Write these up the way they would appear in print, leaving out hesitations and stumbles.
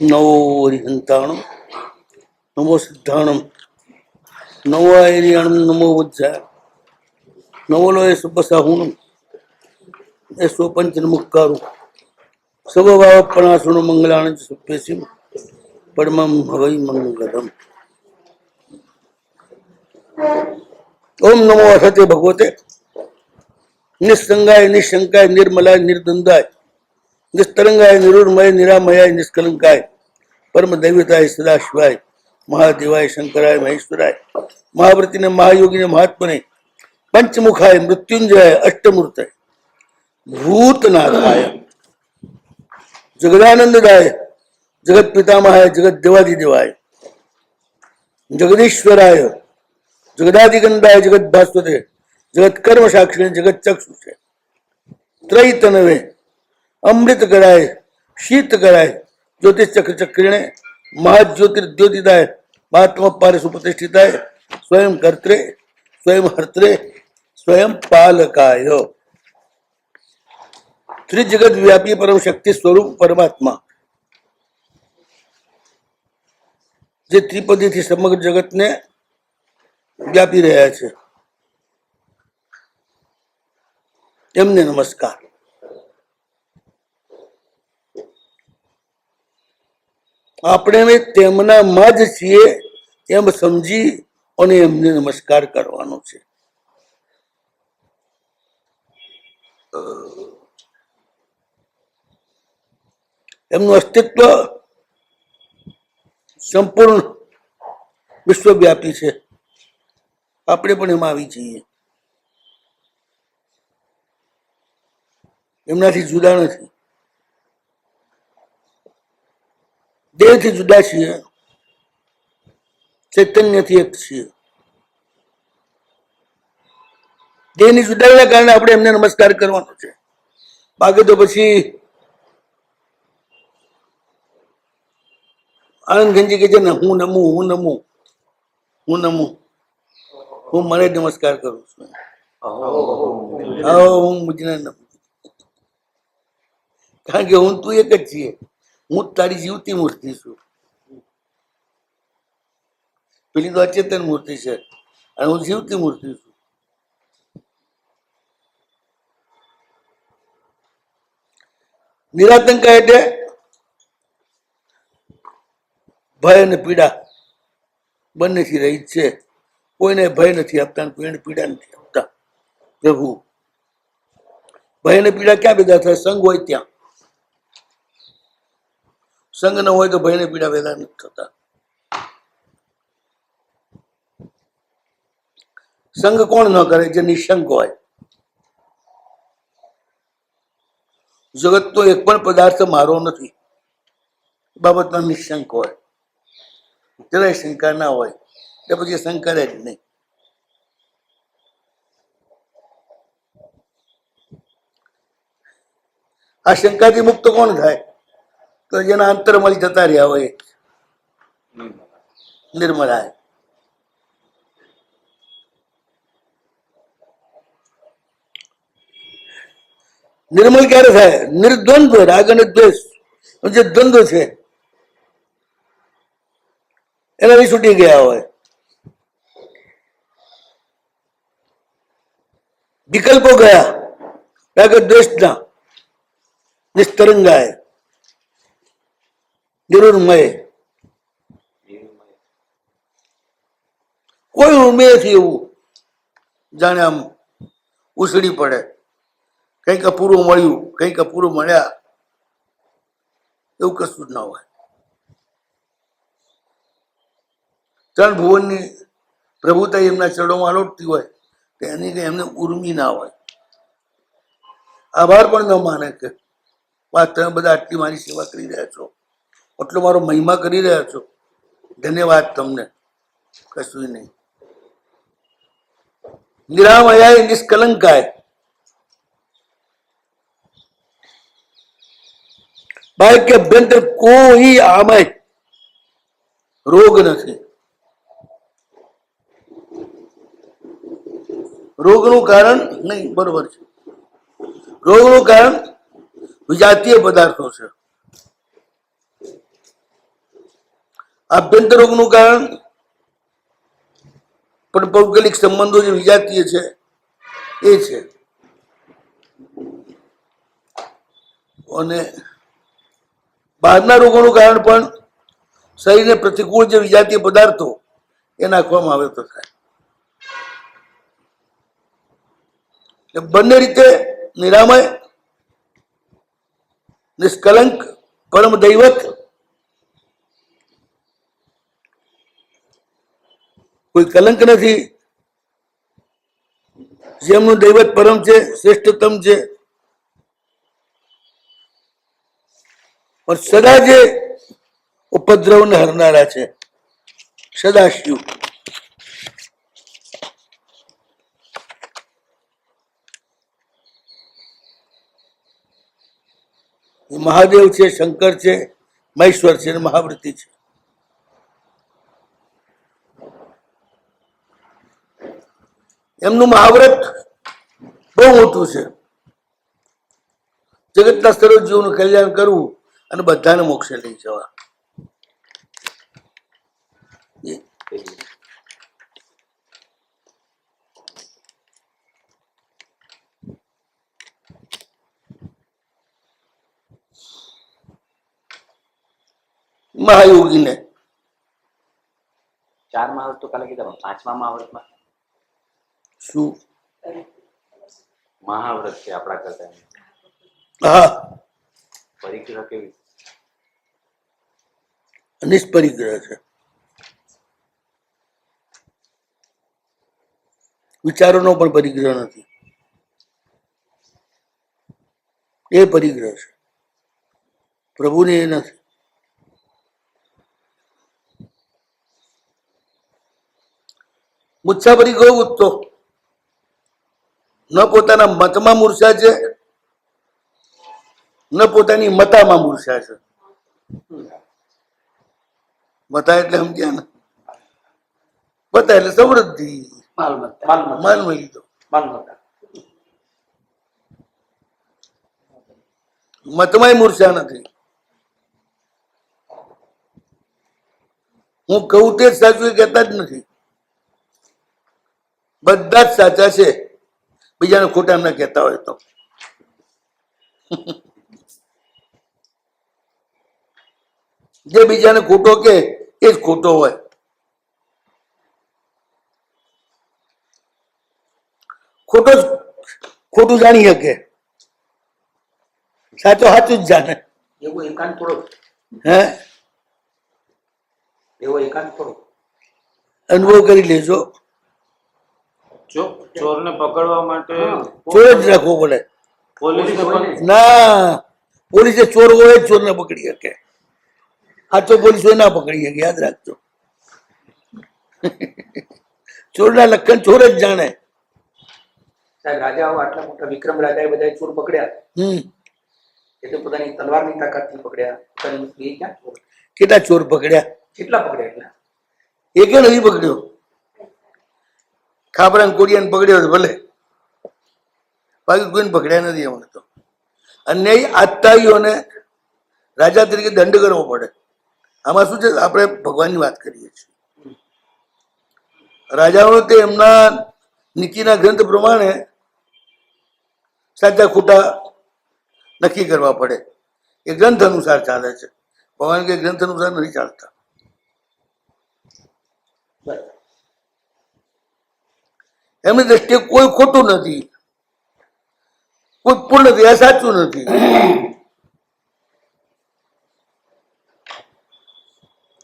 નવો હરિહંતાણમ નમો સિદ્ધાણમ નવો હરિયાણમ નમો વજ્જા નવોલો એ સુબસાહુણમ એ સોપંચન મુક્કારું સવભાવપણાસુણ મંગલાણ સુપ્યસિમ પરમમ હવૈ મંગલમ. ઓમ નમો અસતે ભગવતે નિસ્સંગાય નિશંકાય નિર્મલાય નિર્દંદાય નિસ્તરંગાય નિરુર્મય નિરામયાય નિષ્કલંકાય પરમ દૈવતાય સદાશિવાય મહાદેવાય શંકરાય મહેશ્વરાય મહાવ્રતિને મહાયોગીને મહાત્મને પંચમુખાય મૃત્યુંજયાય અષ્ટમૂર્તય ભૂતનાથાય જગદાનંદદાય જગત પિતામહાય જગત દેવાધિદેવાય જગદીશ્વરાય જગદાધિગંધાય જગત ભાસ્વતે જગત કર્મ સાક્ષી જગત ચક્ષુ છે ત્રૈતનવે અમૃત કરાય શીત કરાય જ્યોતિષ ચક્ર ચક્રિણે મહાજ્યોતિર્દ્યોતિદાય મહાત્મા પારે સુપ્રતિષ્ઠિતાય સ્વયં કર્ત્રે સ્વયં હર્ત્રે સ્વયં પાલકાય ત્રિજગત વ્યાપી પરમ શક્તિ સ્વરૂપ પરમાત્મા જે ત્રિપદીથી સમગ્ર જગતને વ્યાપી રહ્યા છે એમને નમસ્કાર. આપણે તેમનામાં જ છીએ એમ સમજી અને એમને નમસ્કાર કરવાનો છે. એમનું અસ્તિત્વ સંપૂર્ણ વિશ્વવ્યાપી છે. આપણે પણ એમાં આવી જઈએ. એમનાથી જુદા નથી. દેહથી જુદા છીએ, ચૈતન્યથી એક છીએ. દેહની જુદાઈના કારણે આપણે એમને નમસ્કાર કરવાનો છે. બાકી તો પછી આનંદ ગંજી કે છે ને હું નમું હું નમું હું નમું હું મને નમસ્કાર કરું છું. હું મુજને નમું કારણ કે હું તું એક જ છીએ. હું તારી જીવતી મૂર્તિ છું. પેલી તો અચેતન મૂર્તિ છે અને હું જીવતી મૂર્તિ છું. નિરાતંકા એટલે ભય અને પીડા બંનેથી રહિત છે. કોઈને ભય નથી આપતા અને કોઈને પીડા નથી આપતા. પ્રભુ ભય અને પીડા ક્યાં પેદા થાય? સંગ હોય ત્યાં. સંગ ન હોય તો ભય ને પીડા પેદા નથી થતા. સંગ કોણ ન કરે? જે નિશંક હોય. જગતનો એક પણ પદાર્થ મારો નથી બાબતમાં નિશંક હોય. જરાય શંકા ના હોય તો પછી શંકા જ નહીં. આ શંકાથી મુક્ત કોણ થાય? તો જેના અંતરમાં જતા રહ્યા હોય નિર્મળાય. નિર્મળ ક્યારે થાય? નિર્દ્વંદ્વ રાગ અને દ્વેષ જે દ્વંદ્વ છે એનાથી છૂટી ગયા હોય. વિકલ્પો ગયા રાગ દ્વેષના. નિસ્તરંગાય નિરુર્મય કોઈ ઉમેરથી એવું જાણે આમ ઉછળી પડે. કંઈક અપૂરું મળ્યું, કંઈક અપૂરું મળ્યા એવું કશું જ ના હોય. ત્રણ ભુવનની પ્રભુતા એમના ચરણોમાં આલોટતી હોય તો એની કઈ એમને ઉર્મી ના હોય. આભાર પણ ન માને કે તમે બધા આટલી મારી સેવા કરી રહ્યા છો, આટલો મારો મહિમા કરી રહ્યા છો, ધન્યવાદ તમને. કશું નહીં. નિરામયાય નિષ્કલંકાય. બાહ્ય કે અભ્યંતર કોઈ આમય રોગ નથી. રોગનું કારણ નહીં, બરોબર છે. રોગનું કારણ વિજાતીય પદાર્થો છે. આભ્યંતર રોગનું કારણ પણ ભૌગોલિક સંબંધો જે વિજાતીય છે એ છે, અને બહારના રોગોનું કારણ પણ શરીરને પ્રતિકૂળ જે વિજાતીય પદાર્થો એ નાખવામાં આવે તો થાય. એટલે બંને રીતે નિરામય, નિષ્કલંક, પરમ દૈવત, કોઈ કલંક નથી, જેમનું દૈવત પરમ છે, શ્રેષ્ઠતમ છે, પણ સદા જે ઉપદ્રવને હરનારા છે, સદાશિવ. મહાદેવ છે, શંકર છે, મહેશ્વર છે, મહાવૃત્તિ છે. એમનું મહાવ્રત બહુ મોટું છે. જગતના સર્વ જીવોનું કલ્યાણ કરવું અને બધાને મોક્ષે લઈ જવા. મહાયોગીને 4 મહાવૃત તો કાલે કીધા, 5મા મહાવૃતમાં શું મહાવ્રત છે આપણા કરતા? હા, પરિગ્રહ કેવી? નિષ્પરિગ્રહ છે. વિચારોનો પણ પરિગ્રહ નથી, એ પરિગ્રહ છે. પ્રભુને એ નથી. મુસાફરી ગયું તો ન પોતાના મતમાં મૂર્છા છે, ન પોતાની મતામાં મૂર્છા છે. મતા એટલે સમજ્યા ને? મતા એટલે સમૃદ્ધિ, માલ લીધો. મતમાંય મૂર્છા નથી. હું કહું તે જ સાચું એ કહેતા જ નથી. બધા જ સાચા છે, બીજાને ખોટા ન કહેતા હોય તો. જે બીજાને ખોટો કે એ જ ખોટો હોય. ખોટો જ ખોટું જાણી શકે, સાચો સાચું જ જાણે. એવો એકાંત થોડો, હે એવો એકાંત થોડો. અનુભવ કરી લેજો. ચોરને પકડવા માટે ચોર જ રાખવો પડે. પોલીસને પણ ના, પોલીસે ચોર હોય જ ચોરને પકડી શકે. સાચો પોલીસ હોય ના પકડી શકે, યાદ રાખજો. ચોરના લક્ષણ ચોર જ જાણે. સાહેબ, રાજાઓ આટલા મોટા વિક્રમ રાજાએ બધા ચોર પકડ્યા, એ તો પોતાની તલવારની તાકાતથી પકડ્યા. પોતાની ક્યાં ચોર? કેટલા ચોર પકડ્યા? કેટલા પકડ્યા? એટલા એકે નથી પકડ્યો. ખાબરાને કોડિયાને પકડ્યો ભલે, બાકી કોઈને પકડ્યા નથી એમને તો. અન્યાયી આત્તાઈઓને રાજા તરીકે દંડ કરવો પડે. આમાં શું છે, આપણે ભગવાનની વાત કરીએ છીએ. રાજાઓ તે એમના નીતિના ગ્રંથ પ્રમાણે સાચા ખોટા નક્કી કરવા પડે. એ ગ્રંથ અનુસાર ચાલે છે. ભગવાન કે ગ્રંથ અનુસાર નથી ચાલતા. એમની દ્રષ્ટિએ કોઈ ખોટું નથી, કોઈ પૂર્ણ નથી, આ સાચું નથી.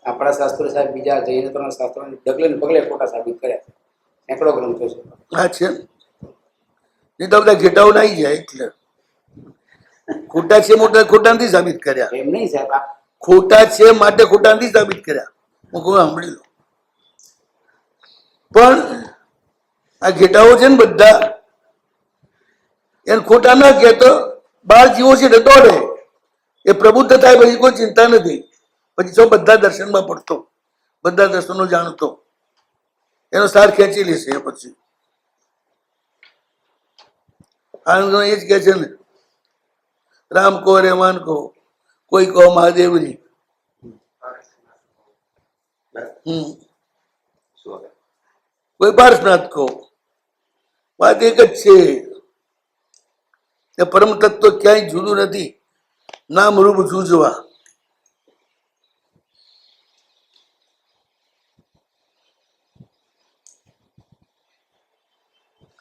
આપણા શાસ્ત્રો સાહેબ બીજા જૈનોના શાસ્ત્રોને ડગલે ને પગલે ખોટા સાબિત કર્યા. સેંકડો ગ્રંથો છે. હા છે, નહીં તો બધા ઘેટાઓ નાઈ જાય. એટલે ખોટા છે મોટા ખોટા નથી સાબિત કર્યા. એમ નહીં સાહેબ, ખોટા છે માટે ખોટા નથી સાબિત કર્યા. હું કોઈ સાંભળી લો. પણ આ ઘેટાઓ છે ને બધા, એને ખોટા ના કહે તો બાર જીવો છે ને દોડે. એ પ્રબુદ્ધ થાય પછી કોઈ ચિંતા નથી. પછી સૌ બધા દર્શનમાં પડતો, બધા દર્શનો જાણતો, એનો સાર ખેંચી લેશે. એ પછી આનંદ એ જ કે છે ને, રામ કો રેમાન કો કોઈ કહો મહાદેવજી. શું હવે કોઈ પાર્શનાથ કહો, વાત એક જ છે કે પરમ તત્વ ક્યાંય જુદું નથી, નામ રૂપ જૂજવા.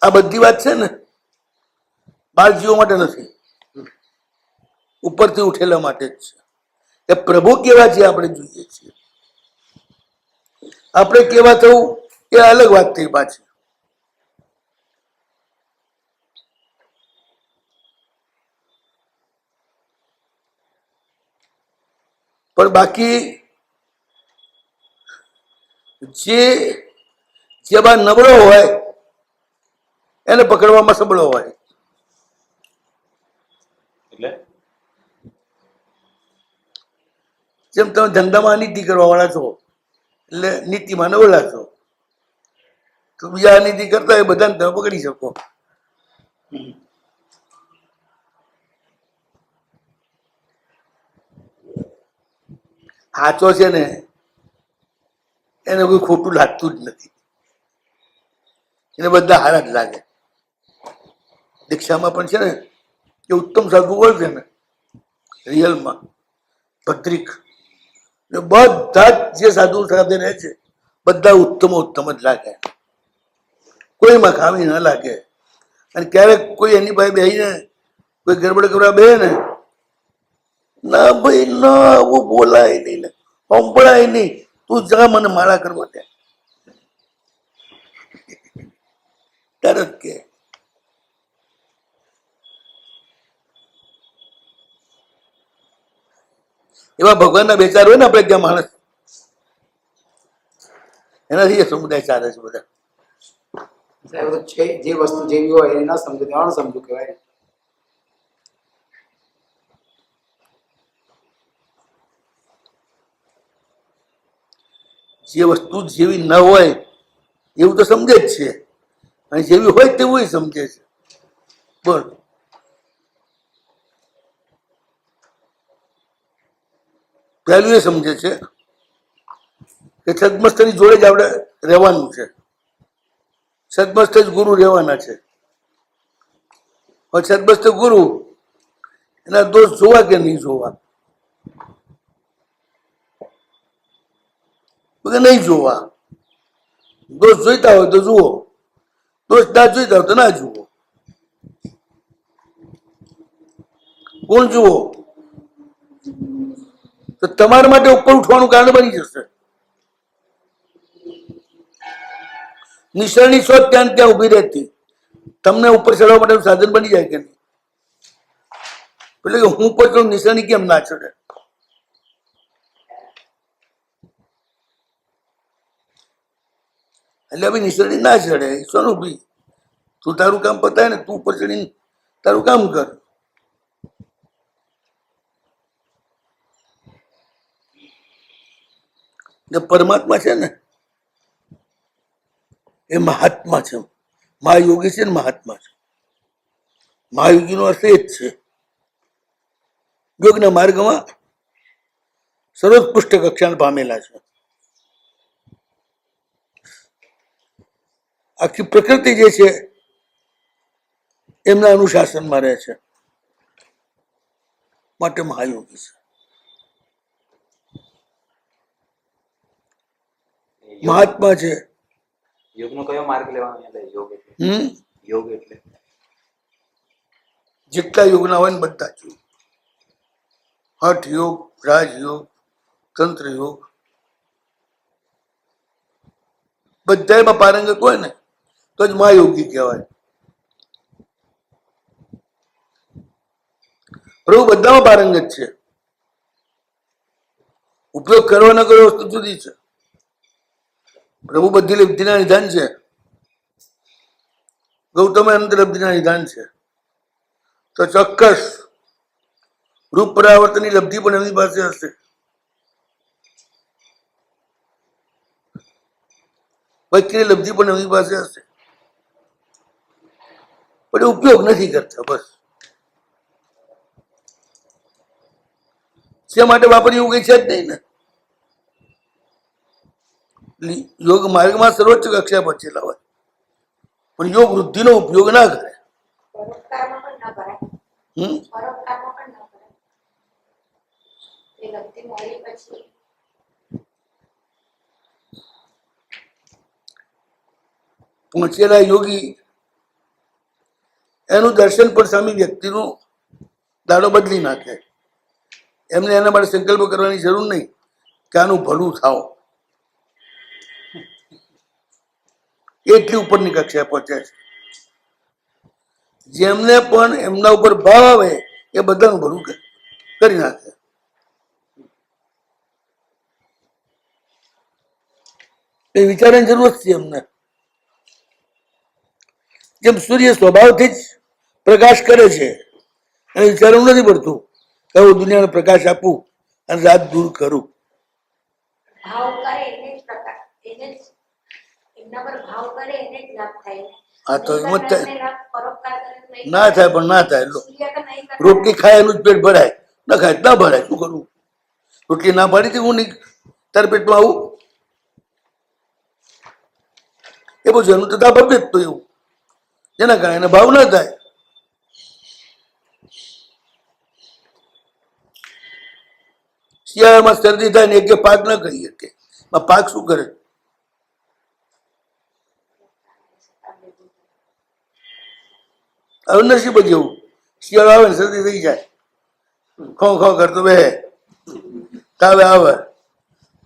આ બધી વાત છે ને બાળજીઓ માટે નથી, ઉપરથી ઉઠેલા માટે જ છે. એ પ્રભુ કેવા છે આપણે જોઈએ છીએ, આપણે કેવા થવું એ અલગ વાત થઈ પાછી. પણ બાકી જે જેવા નબળો હોય એને પકડવામાં સબળો હોય. એટલે જેમ તમે ધંધામાં નીતિ કરવા વાળા છો એટલે નીતિમાં નબળા છો, તો બીજા નીતિ કરતા હોય બધાને તમે પકડી શકો. સાચો છે ને એને કોઈ ખોટું લાગતું જ નથી, એને બધા હારા જ લાગે. દીક્ષામાં પણ છે ને એ ઉત્તમ સાધુ હોય છે ને રિયલમાં ભદ્રિક, બધા જ જે સાધુ સાથે રહે છે બધા ઉત્તમ જ લાગે, કોઈમાં ખામી ના લાગે. અને ક્યારેક કોઈ એની પાસે બેસીને કોઈ ગડબડ કરવા બે ને, ના ભાઈ ના આવું બોલાય નહીં ને સંભળાય નહીં, તું જા મને માળા કરવા દે, તરત કે. એવા ભગવાનના બે ચાર હોય ને આપણે ત્યાં માણસ, એનાથી એ સમુદાય ચાલે છે બધા. સાહેબ, તો છે જે વસ્તુ જેવી હોય એને ન સમજુ તે અણસમજુ કહેવાય. જે વસ્તુ જેવી ન હોય એવું તો સમજે જ છે, અને જેવી હોય તેવું સમજે છે. બોલ, પહેલું એ સમજે છે કે સદમસ્તની જોડે જ આપણે રહેવાનું છે, સદમસ્ત જ ગુરુ રહેવાના છે. સદમસ્ત ગુરુ એના દોષ જોવા કે નહીં જોવા, નહીં જોવા. દોષ જોઈતા હોય તો જુઓ, દોષ ના જોઈતા હોય તો ના જુઓ. કોણ જુઓ તો તમારા માટે ઉપર ઉઠવાનું કારણ બની જશે. નિસરણી શોધ ત્યાં ત્યાં ઉભી રહેતી તમને ઉપર ચડવા માટેનું સાધન બની જાય કે નહીં? એટલે કે હું કોઈ નિસરણી કેમ ના ચડે? એટલે ભાઈ નિસરણી ના ચડે સોનું ભાઈ, તું તારું કામ પતાય ને, તું ઉપર ચડીને તારું કામ કર. પરમાત્મા છે ને એ મહાત્મા છે, મહાયોગી છે ને મહાત્મા છે. મહાયોગીનો અર્થ એ જ છે યોગના માર્ગમાં સર્વોત્કૃષ્ટ કક્ષાને પામેલા છે. આખી પ્રકૃતિ જે છે એમના અનુશાસનમાં રહે છે, માટે મહાયોગી છે. મહાત્મા છે. યોગનો કયો માર્ગ લેવાનો? એટલે યોગ એટલે યોગ એટલે જેટલા યોગના હોય ને બધા જ, હઠ યોગ, રાજયોગ, તંત્ર યોગ, બધામાં પારંગત હોય ને તો જ મહાયોગી કહેવાય. પ્રભુ બધામાં પારંગત છે, ઉપયોગ કરવા ન કરવો વસ્તુ જુદી છે. પ્રભુ બધી લબ્ધિના નિધાન છે, ગૌતમ અનંત લબ્ધિના નિધાન છે. તો ચોક્કસ રૂપ પરાવર્તનની લબ્ધિ પણ એમની પાસે હશે. વૈક્યની લબ્ધિ પણ એમની પાસે હશે, પણ એ ઉપયોગ નથી કરતા. બસ જે માટે વાપરી એવું કઈ છે જ નહીં ને. યોગ માર્ગમાં સર્વોચ્ચ કક્ષા પહોંચેલા હોય પણ યોગ વૃદ્ધિનો ઉપયોગ ના કરે. પરોપકારમાં પણ ન કરાય. હમ પરોપકારમાં પણ ન કરાય. એ લગતી મળી પછી પહોંચેલા યોગી એનું દર્શન પણ સામી વ્યક્તિનું દાડો બદલી નાખે. એમને એના માટે સંકલ્પ કરવાની જરૂર નહીં કે આનું ભલું થાવ. એટલી ઉપરની કક્ષાએ પહોંચ્યા છે. જેમને પણ એમના ઉપર ભાવ આવે એ બધાનું ભલું કરી નાખે. એ વિચારવાની જરૂર છે એમને. જેમ સૂર્ય સ્વભાવથી જ પ્રકાશ કરે છે એને વિચારવું નથી પડતું કે હું દુનિયાને પ્રકાશ આપું અને રાત દૂર કરું. ભાવ કરે એને જ પ્રકાર એને જ એમના પર ભાવ કરે એને જ લાભ થાય ને. આ તો એમ જ થાય. એને લાભ પરોપકાર કરે તો નહીં ના થાય પણ ના થાય. સૂર્ય તો નહીં કરે. રોટલી ખાય એનું જ પેટ ભરાય, ના ખાય ના ભરાય. શું કરવું? રોટલી ના પાડી હતી હું નહીં તારા પેટમાં આવું એ બધું એનું તો ભવ્ય તો એવું જેના કારણે એને ભાવ ના થાય. શિયાળામાં શરદી થાય ને એક પાક ન કરી શકે. પાક શું કરે? હવે નસીબ જ એવું. શિયાળો આવે ને શરદી થઈ જાય, ખો ખો કરતો બે તાવે આવે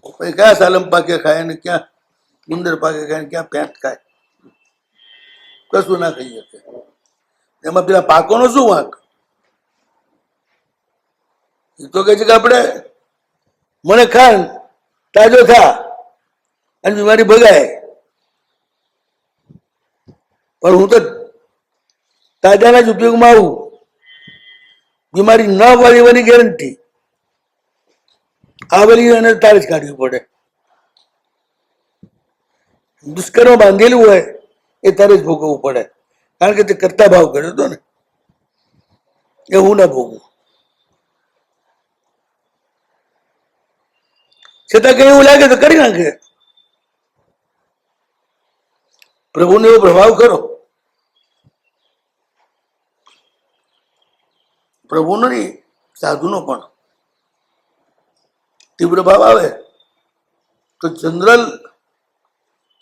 પછી ક્યાં સાલમ પાકે ખાય ને ક્યાં ગુંદર પાકે ખાય ને ક્યાં પેન્ટ ખાય, કશું ના ખાઈ શકે. એમાં પેલા પાકોનો શું વાંક? એ તો કહે છે કે આપણે મને ખા તાજો થા અને બીમારી ભગાય, પણ હું તો તાજાના જ ઉપયોગમાં આવું. બીમારી ન વાળીવાની ગેરંટી આવેલી અને તારે જ કાઢવી પડે. દુષ્કર્મ બાંધેલું હોય એ તારે જ ભોગવવું પડે કારણ કે તે કરતા ભાવ કર્યો હતો ને એ હું ના ભોગવું. છતાં કઈ એવું લાગે તો કરી નાખે. પ્રભુનો એવો પ્રભાવ કરો. પ્રભુનો નહીં સાધુનો પણ તીવ્ર ભાવ આવે તો જનરલ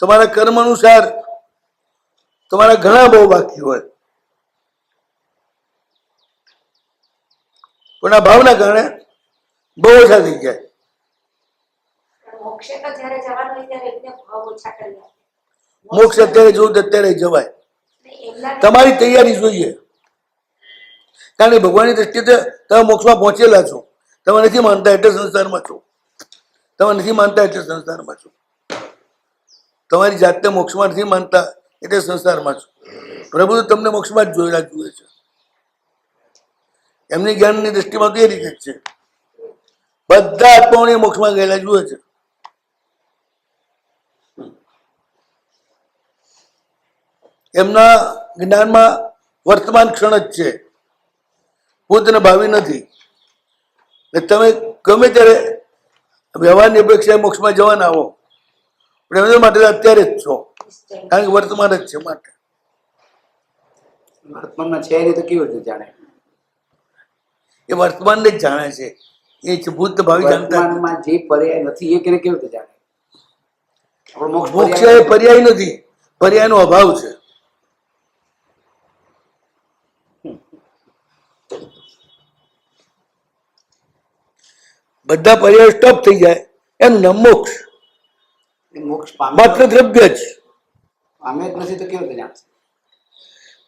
તમારા કર્મ અનુસાર તમારા ઘણા બહુ બાકી હોય પણ આ ભાવના કારણે બહુ ઓછા થઈ જાય. મોક્ષે તો જ્યારે જવાનું હોય ત્યારે એમને ભાવ ઓછા કરી આપે. મોક્ષ અત્યારે જોવું તો અત્યારે જવાય. એમના તમારી તૈયારી જોઈએ કારણ કે ભગવાનની દ્રષ્ટિએ તમે મોક્ષમાં પહોંચેલા છો. તમે નથી માનતા એટલે સંસારમાં છો. તમે નથી માનતા એટલે સંસારમાં છો. તમારી જાતને મોક્ષમાં નથી માનતા એટલે સંસારમાં છો. પ્રભુ તો તમને મોક્ષમાં જ જોયેલા જુએ છે. એમની જ્ઞાનની દ્રષ્ટિમાં તો એ રીતે જ છે. બધા આત્માઓને મોક્ષમાં ગયેલા જુએ છે. એમના જ્ઞાનમાં વર્તમાન ક્ષણ જ છે, ભૂત અને ભાવિ નથી. તમે ગમે ત્યારે વ્યવહારની અપેક્ષાએ મોક્ષમાં જવાના આવો પણ એમના માટે અત્યારે જ છો કારણ કે વર્તમાન જ છે. માટે વર્તમાનમાં છે નહીં તો કેવી રીતે જાણે? એ વર્તમાનને જ જાણે છે. એ ભૂત ભાવિ જાણતા નથી. વર્તમાનમાં જે પર્યાય નથી એ કેવી રીતે જાણે? આપણો મોક્ષ મોક્ષ પર્યાય એ પર્યાય નથી, પર્યાયનો અભાવ છે. બધા પર્યાય સ્ટોપ થઈ જાય એનું નામ મોક્ષ. એ મોક્ષ પામે માત્ર દ્રવ્ય જ. પામે જ નથી તો કેવી રીતે જાણશે?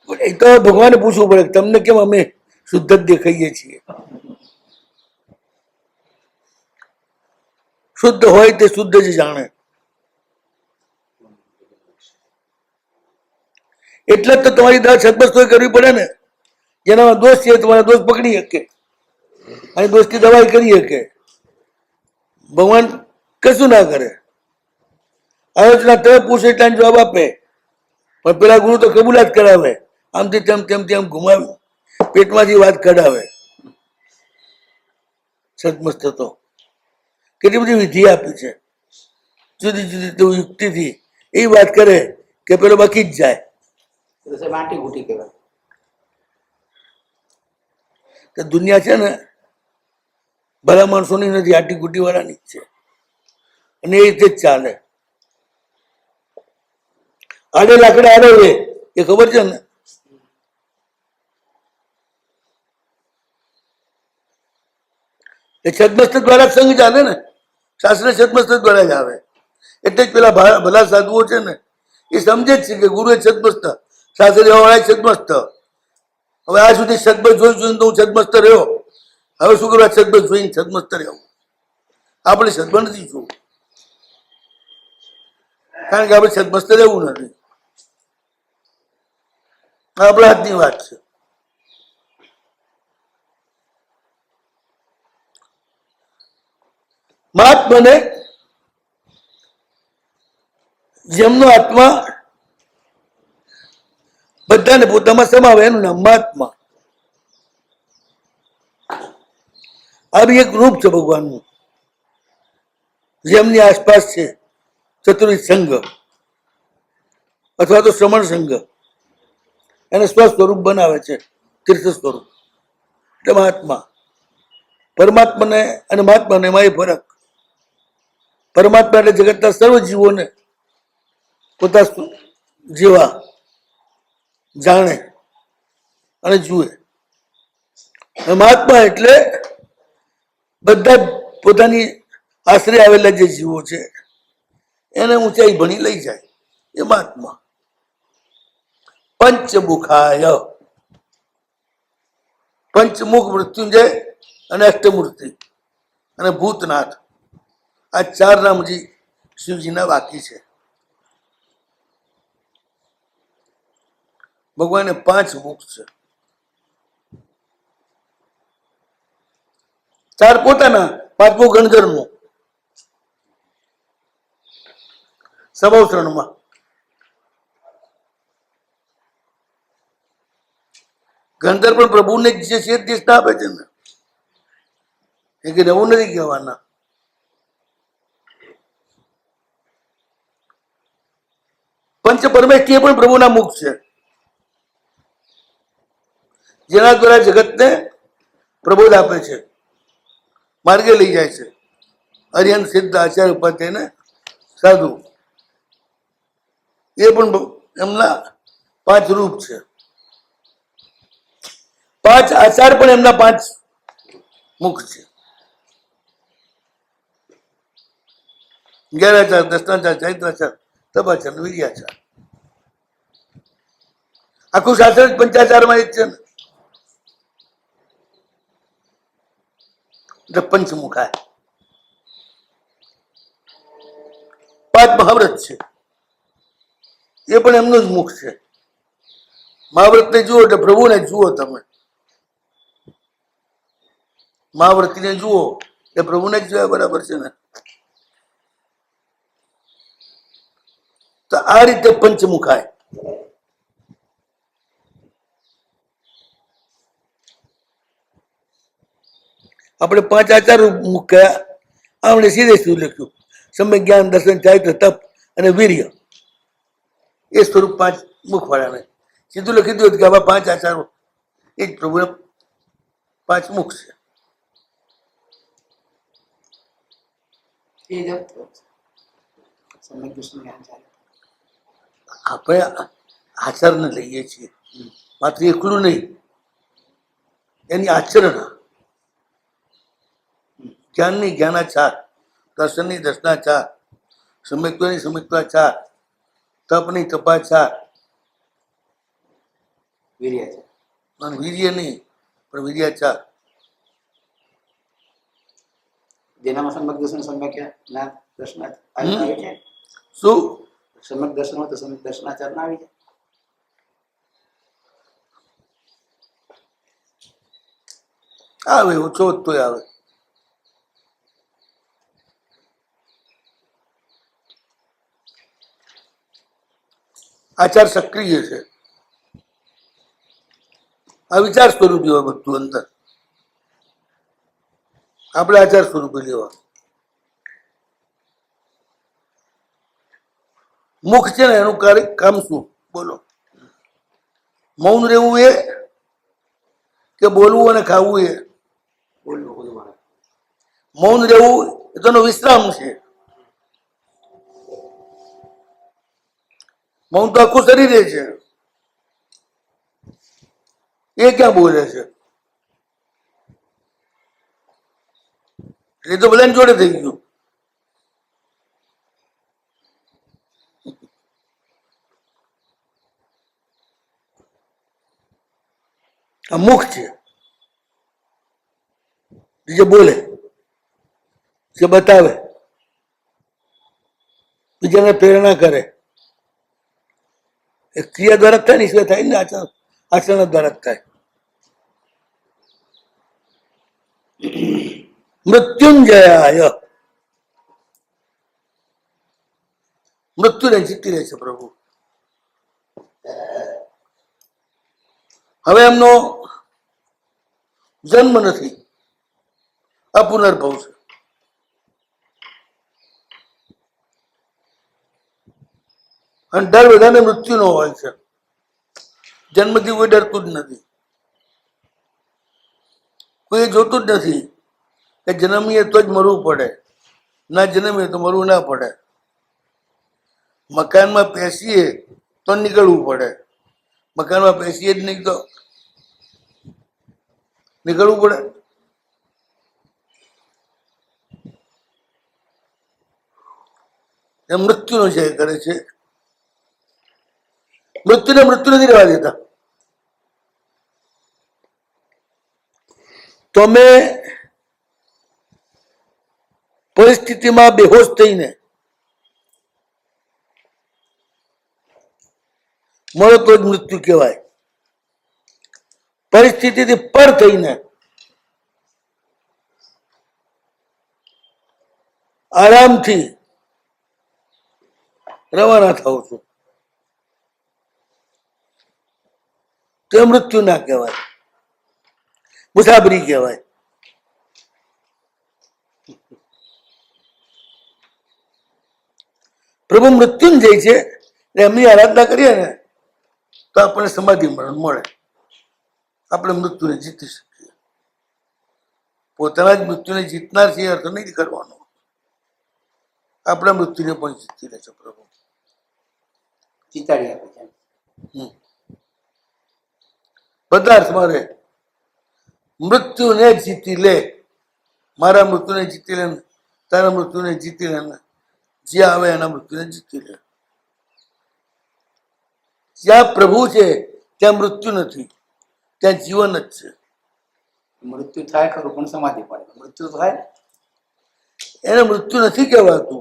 પણ એ તો ભગવાને પૂછવું પડે કે તમને કેમ અમે શુદ્ધ જ દેખાઈએ છીએ. શુદ્ધ હોય તે શુદ્ધ જ જાણે. એટલે જ તો તમારી દર સદબસ્તો કરવી પડે ને. જેનામાં દોષ છે તમારા દોષ પકડી શકે અને દોષની દવાઈ કરી શકે. ભગવાન કશું ના કરે. આલોચના તમે પૂછે એટલે જવાબ આપે પણ પેલા ગુરુ તો કબૂલાત કરાવે. આમથી તેમ તેમથી આમ ઘુમાવી પેટમાંથી વાત કઢાવે. સદમસ્ત તો કેટલી બધી વિધિ આપી છે. જુદી જુદી તેવું યુક્તિથી એ વાત કરે કે પેલો બાકી જ જાય. તો સાહેબ આંટી ઘૂંટી કહેવાય. કે દુનિયા છે ને ભલા માણસોની નથી, આટી ગુટી વાળાની જ છે, અને એ રીતે જ ચાલે. આડે લાકડે આડે રે એ ખબર છે ને. એ છદમસ્તક દ્વારા સંઘ ચાલે ને, શાસ્ત્ર છદમસ્તક દ્વારા જ આવે. એટલે જ પેલા ભલા સાધુઓ છે ને એ સમજે જ છે કે ગુરુ એ છદમસ્ત, શાસ્ત્ર રહેવા વાળા છદમસ્ત. હવે આ સુધી છદમસ્ત જોઈને તો હું છદમસ્ત રહ્યો, હવે શું કરવા છદમસ્ત જોઈને છદમસ્ત રહેવું? આપણે છદમ નથી જોવું, કારણ કે આપણે છદમસ્ત રહેવું નથી. આપણા હાથની વાત છે. મહાત્માને જેમનો આત્મા બધાને પોતામાં સમાવે એનું નામ મહાત્મા. આ બી એક રૂપ છે ભગવાનનું. જેમની આસપાસ છે ચતુર્વિધ સંઘ અથવા તો શ્રમણ સંઘ, એને સ્વ સ્વરૂપ બનાવે છે, તીર્થ સ્વરૂપ. એટલે મહાત્મા. પરમાત્માને અને મહાત્માને એમાં એ ફરક. પરમાત્મા એટલે જગતના સર્વ જીવોને પોતા જેવા જાણે અને જુએ. મહાત્મા એટલે બધા પોતાની આશરે આવેલા જે જીવો છે એને ઊંચાઈ ભણી લઈ જાય, એ મહાત્મા. પંચમુખાય, પંચમુખ મૃત્યુંજય અને અષ્ટમૂર્તિ અને ભૂતનાથ, આ ચાર નામ હજી શિવજીના બાકી છે. ભગવાને 5 મુખ છે. 4 પોતાના, 5મું ગણધરનું. સભાવસરણમાં ગણધર પણ પ્રભુને જે છે દેશના આપે છે ને, એ કે નવું નથી કહેવાના. પંચ પરમેષ્ઠી પણ પ્રભુના મુખ છે, જેના દ્વારા જગતને પ્રબોધ આપે છે, માર્ગે લઈ જાય છે. અરિયન સિદ્ધ આચાર્ય ઉપાધ્યાયને સાધુ, એ પણ એમના 5 રૂપ છે. 5 આચાર પણ એમના 5 મુખ છે. જ્ઞાનાચાર, દર્શનાચાર, ચૈત્રાચાર, તપાચાર, વિર્યાચાર. આખું શાસ્ત્ર જ પંચાચારમાં એક છે ને. એટલે પંચમુખાય. 5 મહાવ્રત છે, એ પણ એમનું જ મુખ છે. મહાવ્રતને જુઓ એટલે પ્રભુને જુઓ તમે. મહાવ્રતીને જુઓ એ પ્રભુને જ જોયા બરાબર છે ને. તો આ રીતે પંચમુખાય. આપણે 5 આચાર મુખ કયા? આપણે સીધે સીધું લખ્યું, સમ્યક જ્ઞાન, દર્શન, ચારિત્ર, તપ અને વીર્ય. એ સ્વરૂપ 5 મુખ વાળાને સીધું લખી દીધું કે આવા 5 આચારો, એ જ પ્રભુને 5 મુખ છે. એ જ સમ્યક દર્શન જ્ઞાન ચાલે. આપણે આચરણને લઈએ છીએ, માત્ર એકલું નહીં, એની આચરણ. જ્ઞાનની જ્ઞાનાચાર, દર્શનની દર્શનાચાર, સમ્યક્ત્વની સમ્યક્ત્વાચાર, તપની તપાચાર, વીર્યાચાર. અને વીર્ય નહીં પણ વીર્યાચાર. જેનામાં સમ્યક દર્શન, સમ્યક જ્ઞાન, દર્શનાચાર આવી જાય. શું સમ્યક દર્શન હોય તો સમ્યક દર્શનાચાર ના આવી જાય. આવે ઓછો તોય આવે. આચાર સક્રિય છે. આ વિચાર સ્વરૂપે હોય બધું અંદર. આપણે આચાર સ્વરૂપે લેવા. મુખ છે ને એનું કામ શું? બોલો. મૌન રહેવું એ કે બોલવું અને ખાવું એ? બોલવું બધું મારે. મૌન રહેવું એ તો એનો વિશ્રામ છે. મૌન તો આખું શરીરે છે. એ ક્યાં બોલે છે? એ તો બધાની જોડે થઈ ગયું. આ મુખ છે જે બોલે, જે બતાવે, બીજાને પ્રેરણા કરે. એ ક્રિયા દ્વારા જ થાય ને, ઈશ્વર થાય ને, આચરણ દ્વારા જ થાય. મૃત્યુંજયાય, મૃત્યુને જીતી લે છે પ્રભુ. હવે એમનો જન્મ નથી, આ પુનર્ભવ છે. અને ડર બધાને મૃત્યુનો હોય છે. જન્મથી કોઈ ડરતું જ નથી. કોઈ જોતું જ નથી કે જન્મીએ તો જ મરવું પડે, ના જન્મીએ તો મરવું ના પડે. મકાનમાં બેસીએ તો નીકળવું પડે, મકાનમાં બેસીએ જ નહીં તો નીકળવું પડે. એ મૃત્યુનો જય કરે છે. મૃત્યુને મૃત્યુ નથી રહેવા દેતા. તમે પરિસ્થિતિમાં બેહોશ થઈને મળો તો જ મૃત્યુ કહેવાય. પરિસ્થિતિથી પર થઈને આરામથી રવાના થાવ છો તો મૃત્યુ ના કહેવાય, મુસાફરી કહેવાય. પ્રભુ મૃત્યુંજય છે, એમની આરાધના કરીએ ને તો આપણને સમાધિ મળે. આપણે મૃત્યુને જીતી શકીએ. પોતાના જ મૃત્યુને જીતનાર છે એ અર્થ નહીં કરવાનો. આપણા મૃત્યુને પણ જીતી લે છે પ્રભુ. જીતાડી આપે છે. બધા અર્થમાં રહે. મૃત્યુને જીતી લે, મારા મૃત્યુને જીતી લે, તારા મૃત્યુને જીતી લે, જે આવે એના મૃત્યુને જીતી લે. જ્યાં પ્રભુ છે ત્યાં મૃત્યુ નથી, ત્યાં જીવન જ છે. મૃત્યુ થાય ખરું પણ સમાધિ પડે. મૃત્યુ થાય ને એને મૃત્યુ નથી કહેવાતું,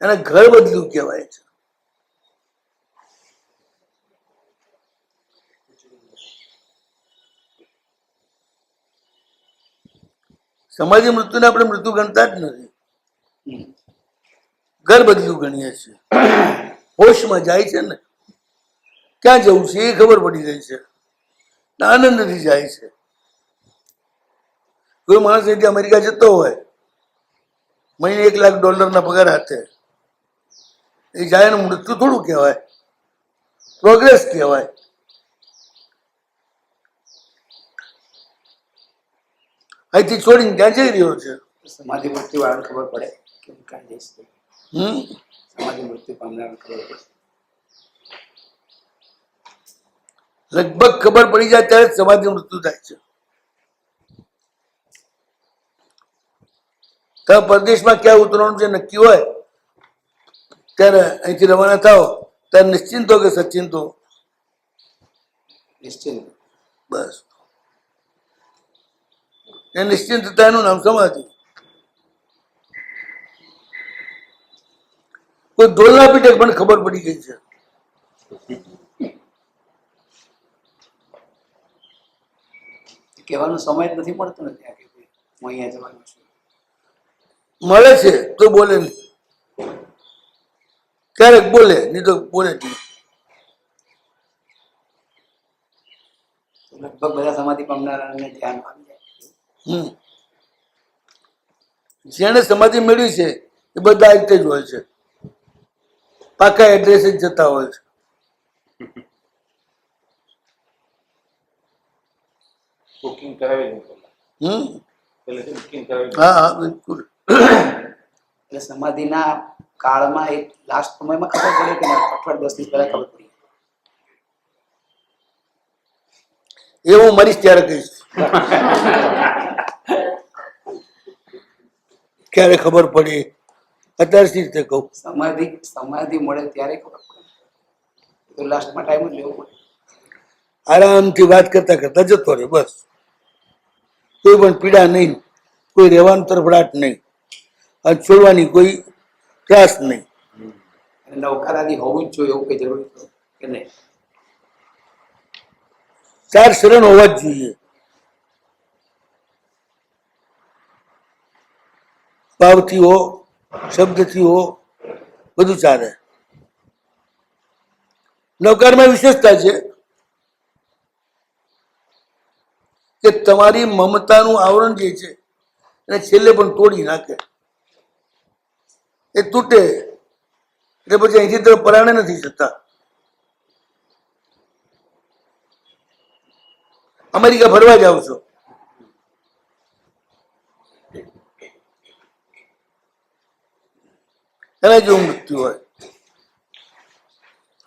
એને ઘર બદલ્યું કહેવાય છે. સમાધિ મૃત્યુને આપણે મૃત્યુ ગણતા જ નથી, ઘર બદલ્યું ગણીએ છીએ. હોશમાં જાય છે ને, ક્યાં જવું છે એ ખબર પડી ગઈ છે, આનંદથી જાય છે. કોઈ માણસ અહીંથી અમેરિકા જતો હોય, મહિને $1 લાખ પગાર હાથે, એ જાય એનું મૃત્યુ થોડું કહેવાય, પ્રોગ્રેસ કહેવાય. અહીંથી છોડીને ત્યાં જઈ રહ્યો છે. સમાધિ મૃત્યુ વાળાને ખબર પડે કે હું ક્યાં જઈશ. સમાધિ મૃત્યુ પામનારને ખબર પડે. લગભગ ખબર પડી જાય ત્યારે સમાધિ મૃત્યુ થાય છે. તમે પરદેશમાં ક્યાં ઉતરવાનું છે નક્કી હોય ત્યારે અહીંથી રવાના થાવ ત્યારે નિશ્ચિંત હો કે સચિંત હો? નિશ્ચિંત. બસ એ નિશ્ચિંતતા એનું નામ સમાધિ. કોઈ ઢોલના પીઠે પણ ખબર પડી ગઈ છે. કહેવાનો સમય જ નથી મળતો ને ત્યાં કે હું અહીંયા જવાનું છું. મળે છે તો બોલે નહીં, ક્યારેક બોલે નહીં તો બોલે નહીં. લગભગ બધા સમાધિ પામનારાને ધ્યાન આવી જાય. જેને સમાધિ મેળવી છે એ બધા આ રીતે જ હોય છે. પાકા એડ્રેસે જ જતા હોય છે. બુકિંગ કરાવી દઉં હમ પહેલેથી બુકિંગ કરાવી દઉં. હા હા બિલકુલ. એટલે સમાધિના કાળમાં એક લાસ્ટ સમયમાં ખબર પડી કે 8-10 દિવસ પહેલા ખબર પડી. એ હું મરીશ ત્યારે કહીશ ક્યારે ખબર પડી, અત્યારે સી રીતે કહું. સમાધિ મળે ત્યારે ખબર પડે. તો લાસ્ટમાં ટાઈમ જ લેવો પડે. આરામથી વાત કરતા કરતા જતો રહે બસ. કોઈ પણ પીડા નહીં, કોઈ રહેવાનું તરફડાટ નહીં, અને છોડવાની કોઈ ત્રાસ નહીં. અને નવકારાદી હોવું જ જોઈએ એવું કઈ જરૂરી છે કે નહીં? 4 શરણ હોવા જ જોઈએ. ભાવથી હો, શબ્દથી હો, બધું ચાલે. નવકારમાં વિશેષતા છે કે તમારી મમતાનું આવરણ જે છે એને છેલ્લે પણ તોડી નાખે. એ તૂટે એટલે પછી અહીંથી તો પરાણે નથી જતા. અમેરિકા ફરવા જાવ છો, એના જેવું મૃત્યુ હોય.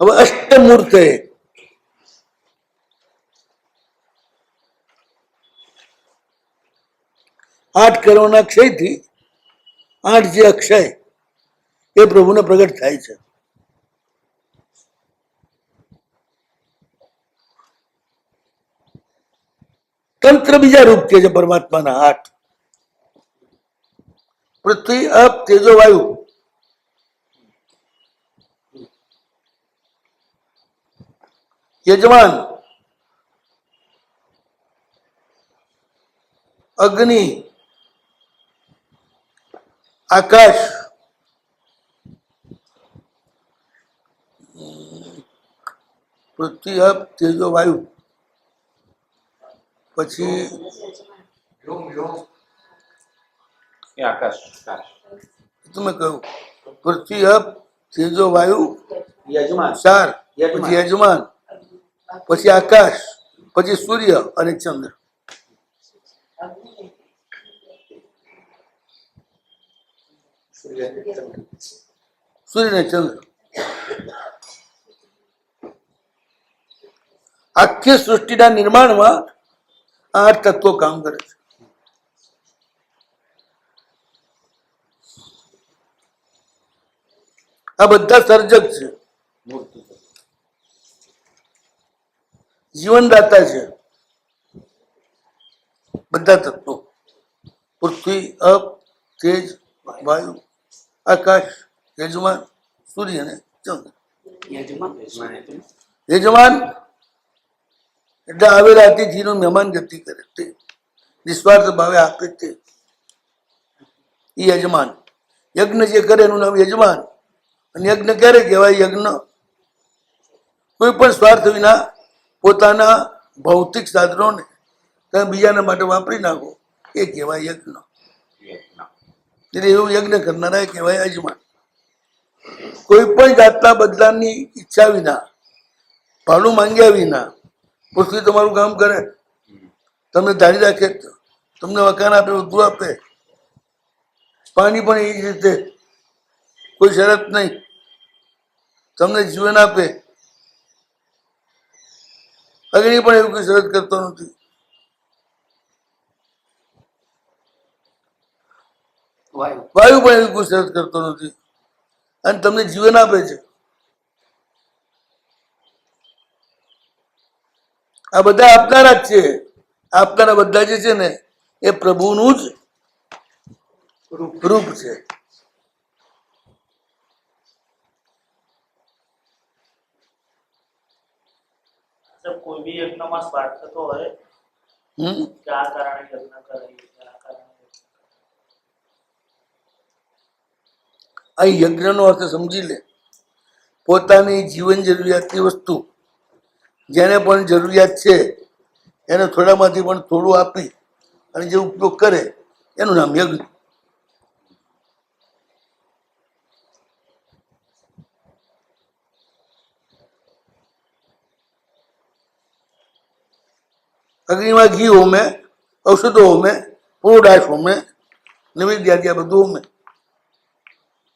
હવે અષ્ટમૂર્તે 8 કરોડના ક્ષયથી 8 જે અક્ષય એ પ્રભુને પ્રગટ થાય છે. તંત્ર બીજા રૂપ કે છે પરમાત્માના 8. પૃથ્વી, અપ, તેજો, વાયુ. યજમાન, અગ્નિ, આકાશ, પૃથ્વી, અપ, તેજો, વાયુ. પછી એ આકાશ તમે કહ્યું પૃથ્વી, અપ, તેજો, વાયુ, યજમાન 4, પછી યજમાન, પછી આકાશ, પછી સૂર્ય અને ચંદ્ર. સૂર્ય ને ચંદ્ર આખી સૃષ્ટિના નિર્માણમાં 8 તત્વો કામ કરે છે. આ બધા સર્જક છે, મૂર્તિ જીવનદાતા છે. બધા તત્વો પૃથ્વી, અપ, તેજ, વાયુ, આકાશ, યજમાન, સૂર્ય અને ચંદ્ર. યજમાન એટલે આવેલા અતિથિનું મહેમાન ગતિ કરે તે, નિસ્વાર્થ ભાવે આપે તે એ યજમાન. યજ્ઞ જે કરે એનું નામ યજમાન. અને યજ્ઞ ક્યારે કહેવાય? યજ્ઞ કોઈ પણ સ્વાર્થ વિના પોતાના ભૌતિક સાધનોને તમે બીજાના માટે વાપરી નાખો એ કહેવાય યજ્ઞ. એટલે એવું યજ્ઞ કરનારા એ કહેવાય યજમાન. કોઈ પણ જાતના બદલાની ઈચ્છા વિના, ભાડું માંગ્યા વિના પૃથ્વી તમારું કામ કરે, તમને ધારી રાખે, તમને મકાન આપે, બધું આપે. પાણી પણ એ જ રીતે, કોઈ શરત નહીં, તમને જીવન આપે. અગ્નિ પણ એવું કોઈ શરત કરતો નથી. વાયુ પણ એવી કોઈ શરત કરતો નથી અને તમને જીવન આપે છે. આ બધા આપનારા જ છે. આપનારા બધા જે છે ને એ પ્રભુનું જ રૂપ છે. કોઈ બી યજ્ઞમાં સ્વાર્થ થતો હોય કે આ કારણે યજ્ઞ કરાયું, આ કારણે અહીં યજ્ઞનો અર્થ સમજી લે. પોતાની જીવન જરૂરિયાતની વસ્તુ જેને પણ જરૂરિયાત છે એને થોડામાંથી પણ થોડું આપી અને જે ઉપયોગ કરે એનું નામ યજ્ઞ. અગ્નિમાં ઘી હોમે, ઔષધો હોમે, પૂરોડાશ હોમે, નૈવેદ્ય બધું હોમે.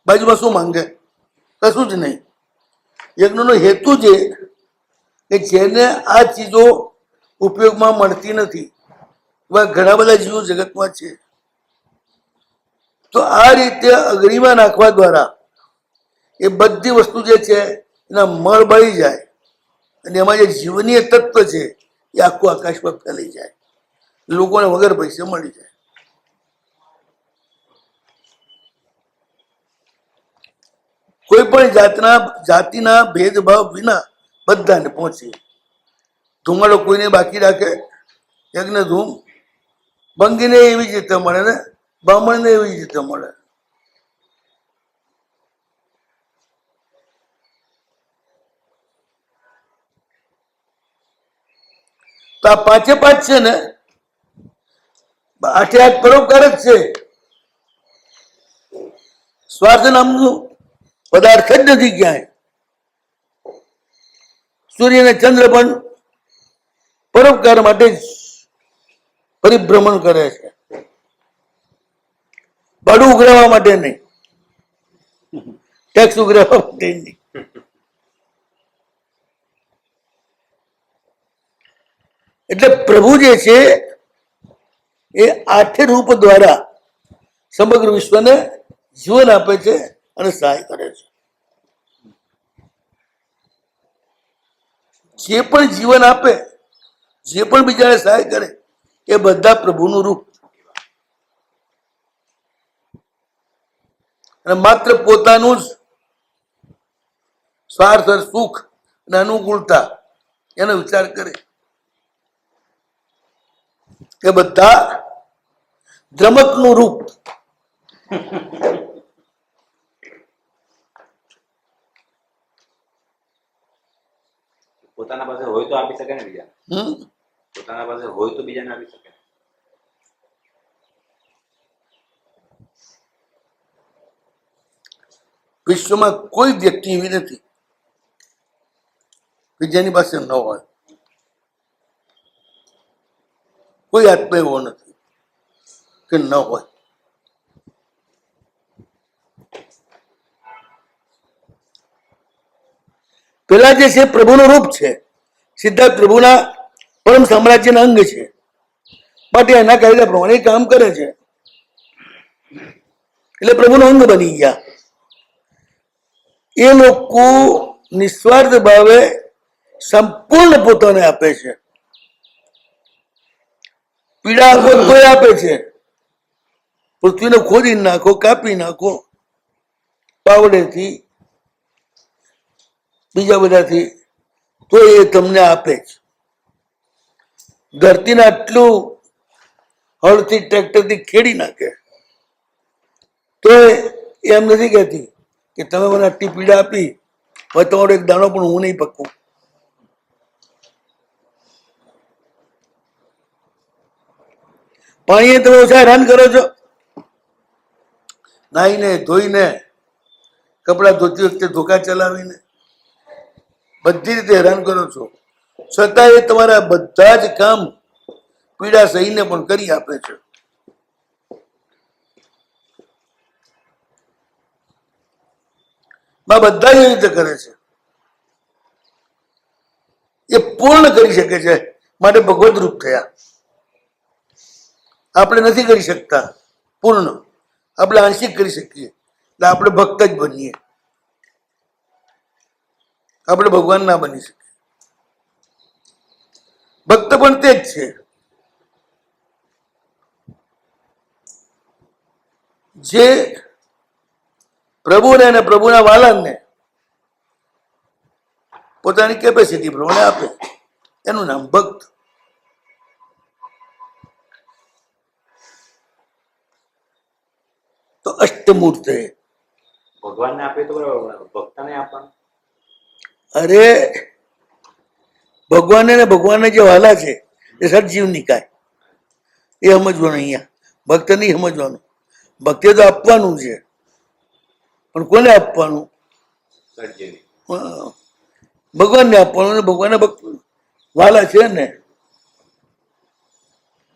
બાજુમાં શું માંગે? કશું જ નહીં. યજ્ઞનો હેતુ છે કે જેને આ ચીજો ઉપયોગમાં મળતી નથી, એવા ઘણા બધા જીવો જગતમાં છે. તો આ રીતે અગ્નિમાં નાખવા દ્વારા એ બધી વસ્તુ જે છે એના મળ બળી જાય અને એમાં જે જીવનીય તત્વ છે એ આખું આકાશમાં ફેલાઈ જાય, લોકોને વગર પૈસે મળી જાય. કોઈ પણ જાતિના ભેદભાવ વિના બધાને પહોંચે. ધુમાડો કોઈને બાકી રાખે? યજ્ઞ ધૂમ ભંગીને એવી જ રીતે મળે ને બ્રાહ્મણને એવી જ રીતે મળે. તો આ પાંચે પાંચ છે ને, આઠે આઠ પરોપકાર જ છે. સ્વાર્થ નામનું પદાર્થ જ નથી ક્યાંય. સૂર્ય અને ચંદ્ર પણ પરોપકાર માટે જ પરિભ્રમણ કરે છે, ભાડું ઉઘરાવવા માટે નહીં, ટેક્સ ઉઘરાવવા માટે નહીં. એટલે પ્રભુ જે છે એ આઠે રૂપ દ્વારા સમગ્ર વિશ્વને જીવન આપે છે અને સહાય કરે છે. જે પણ જીવન આપે, જે પણ બીજાને સહાય કરે એ બધા પ્રભુનું રૂપ. અને માત્ર પોતાનું જ સ્વાર્થ, સુખ અને અનુકૂળતા એનો વિચાર કરે એ બધા દ્રમકનું રૂપ. પોતાના પાસે હોય તો આપી શકે ને બીજા. પોતાના પાસે હોય તો બીજાને આપી શકે. વિશ્વમાં કોઈ વ્યક્તિ એવી નથી કે જેની પાસે ન હોય. કોઈ આત્મા એવો નથી કે ન હોય. પેલા જે છે પ્રભુનું રૂપ છે, સિદ્ધાર્થ પ્રભુના પરમ સામ્રાજ્યના અંગ છે, માટે એના કાયદા પ્રમાણે કામ કરે છે, એટલે પ્રભુનો અંગ બની ગયા. એ લોકો નિસ્વાર્થ ભાવે સંપૂર્ણ પોતાને આપે છે. પીડા આપો તોય આપે છે. પૃથ્વીને ખોદી નાખો, કાપી નાખો, પાવડેથી બીજા બધાથી, તો એ તમને આપે છે. ધરતીને આટલું હળથી ટ્રેક્ટરથી ખેડી નાખે તો એમ નથી કહેતી કે તમે મને આટલી પીડા આપી, હવે તમારો એક દાણો પણ હું નહીં પકવું. પાણીએ તમે ઓછા હેરાન કરો છો, નાહીને ધોઈને, કપડા ધોતી વખતે ધોકા ચલાવીને બધી રીતે હેરાન કરો છો, છતાં એ તમારા બધા જ કામ પીડા સહીને પણ કરી આપે છે. બધા જ એવી રીતે કરે છે. એ પૂર્ણ કરી શકે છે, માટે ભગવદ રૂપ થયા. આપણે નથી કરી શકતા પૂર્ણ, આપણે આંશિક કરી શકીએ, એટલે આપણે ભક્ત જ બનીએ, આપણે ભગવાન ના બની શકીએ. ભક્ત પણ તે જ છે જે પ્રભુને અને પ્રભુના વાલાને પોતાની કેપેસિટી પ્રમાણે આપે, એનું નામ ભક્ત. તો અષ્ટમૂર્તિ ભગવાનને આપે તો બરાબર, ભક્તને આપવાનું. અરે ભગવાનને ને ભગવાનને જે વાલા છે એ સજીવ નિકાય, એ સમજવાનું. અહીંયા ભક્ત નહીં સમજવાનું. ભક્તિ તો આપવાનું છે, પણ કોને આપવાનું? ભગવાનને આપવાનું. ને ભગવાનના ભક્ત વાલા છે ને,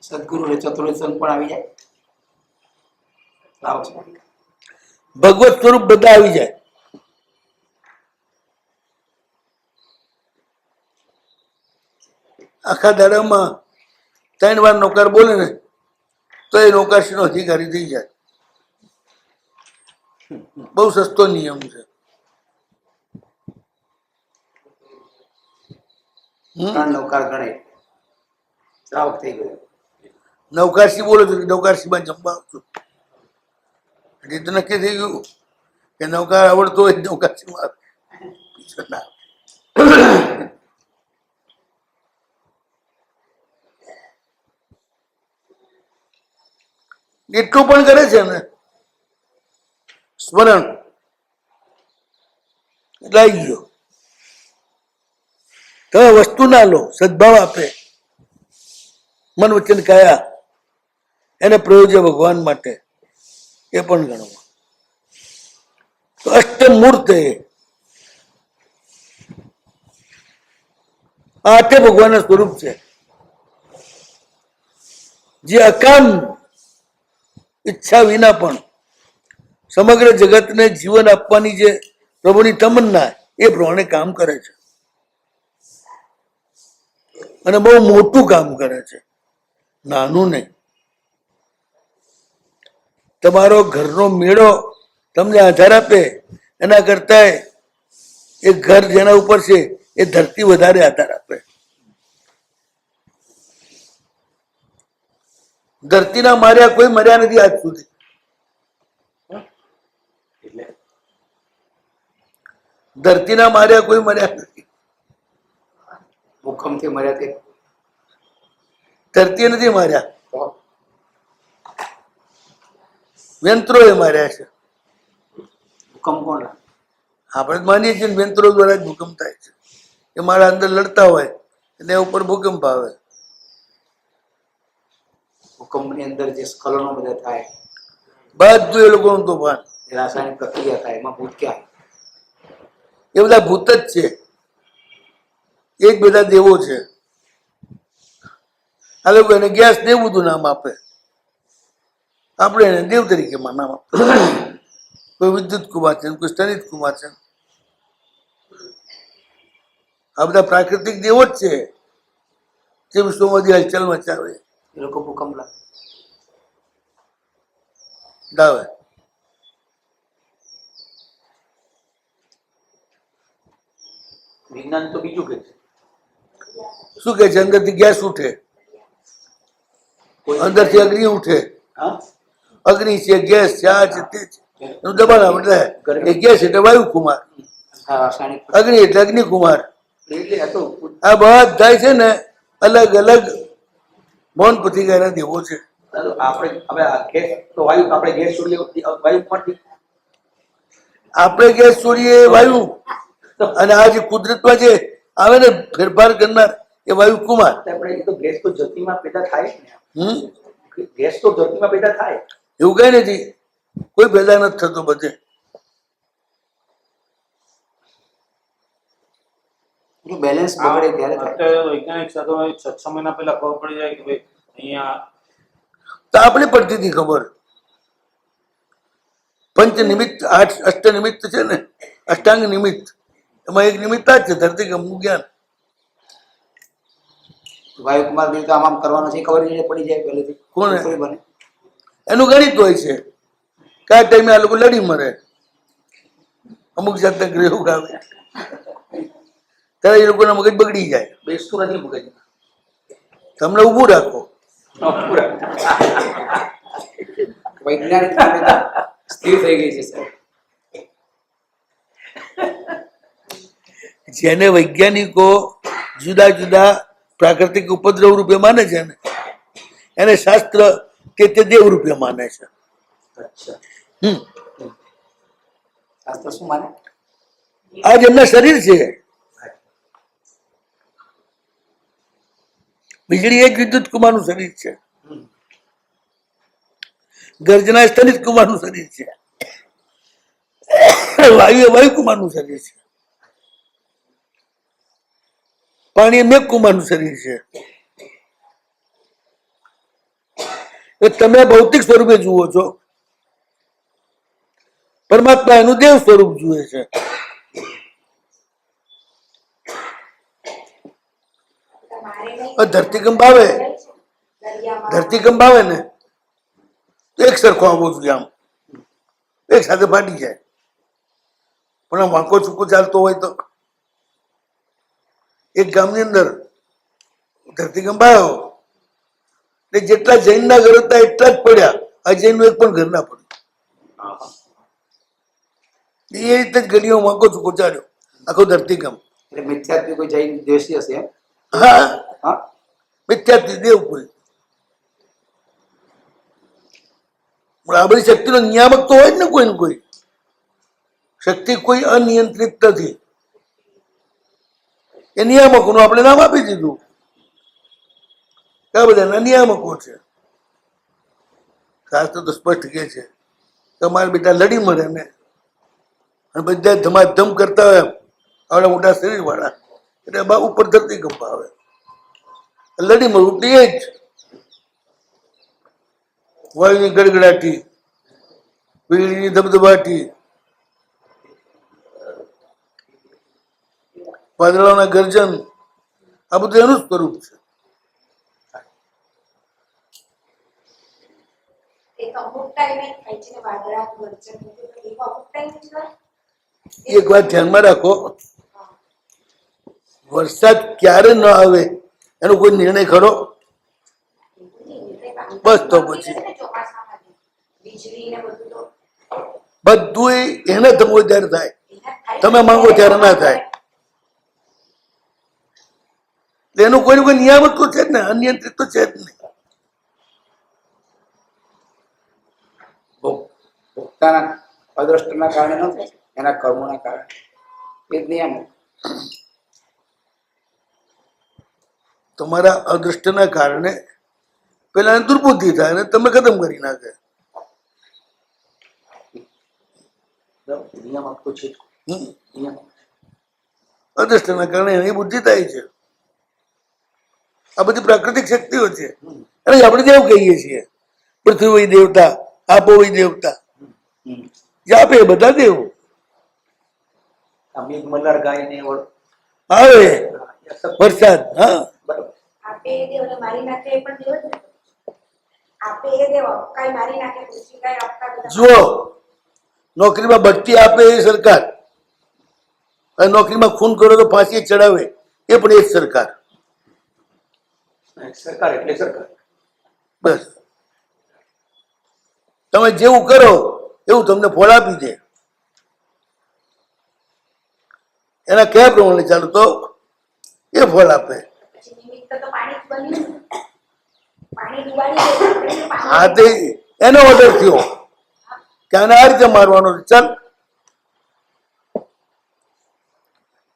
સદગુરુ ને ચતુર્સન પણ આવી જાય. શ્રાવક સ્વરૂપ. ભગવત સ્વરૂપ બધા આવી જાય. આખા દાડામાં 3 વાર નોકર બોલે ને તો એ નોકરશીનો અધિકારી થઈ જાય. બહુ સસ્તો નિયમ છે. 3 નૌકાર ગણે શ્રાવક થઈ ગયો. નવકારસી બોલો છો કે નવકારસીમાં જમવા આવજો એટલે તો નક્કી થઈ ગયું કે નૌકાર આવડતો હોય નવકારસીમાં આવે. બીજું ના આવે. એટલું પણ કરે છે ને સ્મરણ એટલે આવી ગયો. તમે વસ્તુ ના લો, સદભાવ આપે, મન વચન કાયા એને પ્રયોજ્ય ભગવાન માટે એ પણ ગણવા. તો અષ્ટમૂર્ત એ આઠે ભગવાનના સ્વરૂપ છે જે અકામ ઈચ્છા વિના પણ સમગ્ર જગતને જીવન આપવાની જે પ્રભુની તમન્ના એ પ્રમાણે કામ કરે છે અને બહુ મોટું કામ કરે છે, નાનું નહીં. તમારો ઘરનો મેળો તમને આધાર આપે એના કરતા એ ઘર જેના ઉપર છે એ ધરતી વધારે આધાર આપે. ધરતીના માર્યા કોઈ મર્યા નથી આજ સુધી. એટલે ધરતીના માર્યા કોઈ મર્યા નથી. ભૂકંપથી મર્યા તે ધરતી નથી માર્યા, તો યંત્રો એ માર્યા છે. ભૂકંપ કોણ લાવે? આપણે જ માનીએ છીએ ને યંત્રો દ્વારા જ ભૂકંપ થાય છે. એ મારા અંદર લડતા હોય એટલે એ ઉપર ભૂકંપ આવે. ભૂકંપની અંદર જે સ્ખલનો બધા થાય, બધું એ લોકોનું તોફાન. જે રાસાયણિક પ્રક્રિયા થાય, એમાં ભૂત ક્યાં? એ બધા ભૂત જ છે. એ જ બધા દેવો છે. આ લોકો એને ગેસ ને એવું બધું નામ આપે, આપણે એને દેવ તરીકે નામ આપે. કોઈ વિદ્યુત કુમાર છે, કોઈ સ્તનિત કુમાર છે. આ બધા પ્રાકૃતિક દેવો જ છે જે વિશ્વમાંથી હલચલ મચાવે એ લોકો ભૂકંપ લાવે. વિજ્ઞાન તો બીજું કે છે. શું કે છે? અંદરથી ગેસ ઉઠે, અંદરથી અગ્નિ ઉઠે. હા, અગ્નિ છે, ગેસ છે, આ છે, તે છે. એનું દબાણ આવે એટલે એ ગેસ એટલે વાયુ કુમાર, રાસાયણિક અગ્નિ એટલે અગ્નિ કુમાર. એટલે આ તો આ બધા છે ને અલગ અલગ મૌન પ્રતિકારના દેવો છે. આપણે હવે આ ગેસ તો વાયુ તો આપણે ગેસ છોડીએ વાયુ માંથી આપણે ગેસ છોડીએ એ વાયુ, અને આ જે કુદરતમાં જે આવે ને ફેરફાર કરનાર એ વાયુ કુમાર. આપણે એ તો ગેસ તો ધરતીમાં પેદા થાય જ ને. હમ ગેસ તો ધરતીમાં પેદા થાય. એવું કઈ નથી, કોઈ પેદા નથી થતો બધે. બેલેન્સ બગડે ત્યારે થાય. અત્યારે વૈજ્ઞાનિક સાધનો 6 મહિના પહેલા ખબર પડી જાય કે ભાઈ અહીંયા તો આપણે પડતી હતી ખબર. પંચ નિમિત્ત, અષ્ટ નિમિત્ત છે ને, અષ્ટાંગ નિમિત્ત, એમાં એક નિમિત્ત જ છે ધરતીકંપનું જ્ઞાન. વાયુકુમાર દેવ તો આમ આમ કરવાનો છે, ખબર નહીં પડી જાય પહેલેથી. કોને? કોઈ બને એનું ગણિત હોય છે. કયા ટાઈમે આ લોકો લડી મરે, અમુક જાતના ગ્રહો આવે ત્યારે એ લોકોના મગજ બગડી જાય. બેસતું નથી મગજ. તમને ઊભું રાખો. વૈજ્ઞાનિક માન્યતા સ્થિર થઈ ગઈ છે સર. જેને વૈજ્ઞાનિકો જુદા જુદા પ્રાકૃતિક ઉપદ્રવ રૂપે માને છે ને એને શાસ્ત્ર કે તે દેવ રૂપે માને છે. અચ્છા. શાસ્ત્ર શું માને? આ જેમના શરીર છે, વીજળી એક વિદ્યુત કુમારનું શરીર છે, ગર્જના સ્તનિત કુમારનું શરીર છે, વાયુ એ વાયુ કુમારનું શરીર છે, પાણી એ મેઘ કુમારનું શરીર છે. એ તમે ભૌતિક સ્વરૂપે જુઓ છો, પરમાત્મા એનું દેવ સ્વરૂપ જુએ છે. ધરતીકંપ આવે, ધરતીકંપ આવે ને તો એક સરખો આવવો જોઈએ, આમ એક સાથે ફાટી જાય. પણ આમ વાંકો ચૂકો ચાલતો હોય તો એક ગામની અંદર ધરતીકંપ આવ્યો એટલે જેટલા જૈનના ઘર હતા એટલા જ પડ્યા, આ જૈનનું એક પણ ઘર ના પડ્યું. એ રીતે જ ગલીઓ વાંકો ચૂકો ચાલ્યો આખો ધરતીકંપ. એટલે મિથ્યાત્વી કોઈ જૈન દ્વેષી હશે એમ? હા, હા, મિથ્યાત્વી દેવ કોઈ. પણ આ બધી શક્તિનો નિયામક તો હોય જ ને કોઈ ને કોઈ. શક્તિ કોઈ અનિયંત્રિત નથી, એ નિયામકોનું આપણે નામ આપી દીધું. આ બધાના નિયામકો છે. શાસ્ત્ર તો સ્પષ્ટ કહે છે તમારે બેટા લડી મરે ને અને બધા ધમાધમ કરતા હોય આવડા મોટા શરીર વાળા એટલે બા ઉપર ધરતીકંપ આવે, લડી મરવું એ જ. વાયુની ગડગડાટી, વીજળીની ધબધબાટી, વાદળાના ગર્જન, આ બધું એનું સ્વરૂપ છે. એક અમુક ટાઈમે થાય છે ને વાદળા ગર્જન બધું, તો એક અમુક ટાઈમે જ હોય. એક વાત ધ્યાનમાં રાખો, વરસાદ ક્યારે ન આવે એનો કોઈ નિર્ણય ખરો? બસ તો પછી ચોમાસામાં વીજળી ને બધું તો બધું એને થવું ત્યારે થાય, તમે માંગો ત્યારે ના થાય. એનું કોઈ કોઈ નિયામક તો છે જ ને, અનિયંત્રિત તો છે જ નહીં. ભોગતાના અદ્રષ્ટના કારણે ન થાય, એના કર્મોના કારણે. એ જ નિયમ. તમારા અદૃષ્ટના કારણે પેલા દુર્બુદ્ધિ થાય અને તમે ખતમ કરી નાખે. નિયામક તો છે જ. નિયામક અદૃષ્ટના કારણે એની બુદ્ધિ થાય છે. આ બધી પ્રાકૃતિક શક્તિઓ છે. અને આપણે જેવું કહીએ છીએ પૃથ્વી વય દેવતા, આપો વય દેવતા, જે આપે એ બધા દેવ આ મેઘ મલ્હાર ગાય ને આવે વરસાદ. હા, બરાબર. આપે એ દેવને મારી નાખે એ પણ દેવ જ ને. આપે એ દેવ અપકાઈ મારી નાખે, કૃષિ કાય અપકા બધા. જુઓ, નોકરીમાં બઢતી આપે એ સરકાર, અને નોકરીમાં ખૂન કરો તો ફાંસી ચડાવે એ પણ એ જ સરકાર. સરકાર એટલે સરકાર. બસ તમે જેવું કરો એવું તમને ફળ આપી દે. એના કયા પ્રમાણે ચાલુ તો એ ફળ આપે. પછી નિમિત્ત તો પાણી જ બન્યું ને. પાણી ડુબાડી દે, પાણી હા, તે એનો ઓર્ડર થયો કે આને આ રીતે મારવાનો. ચાલ,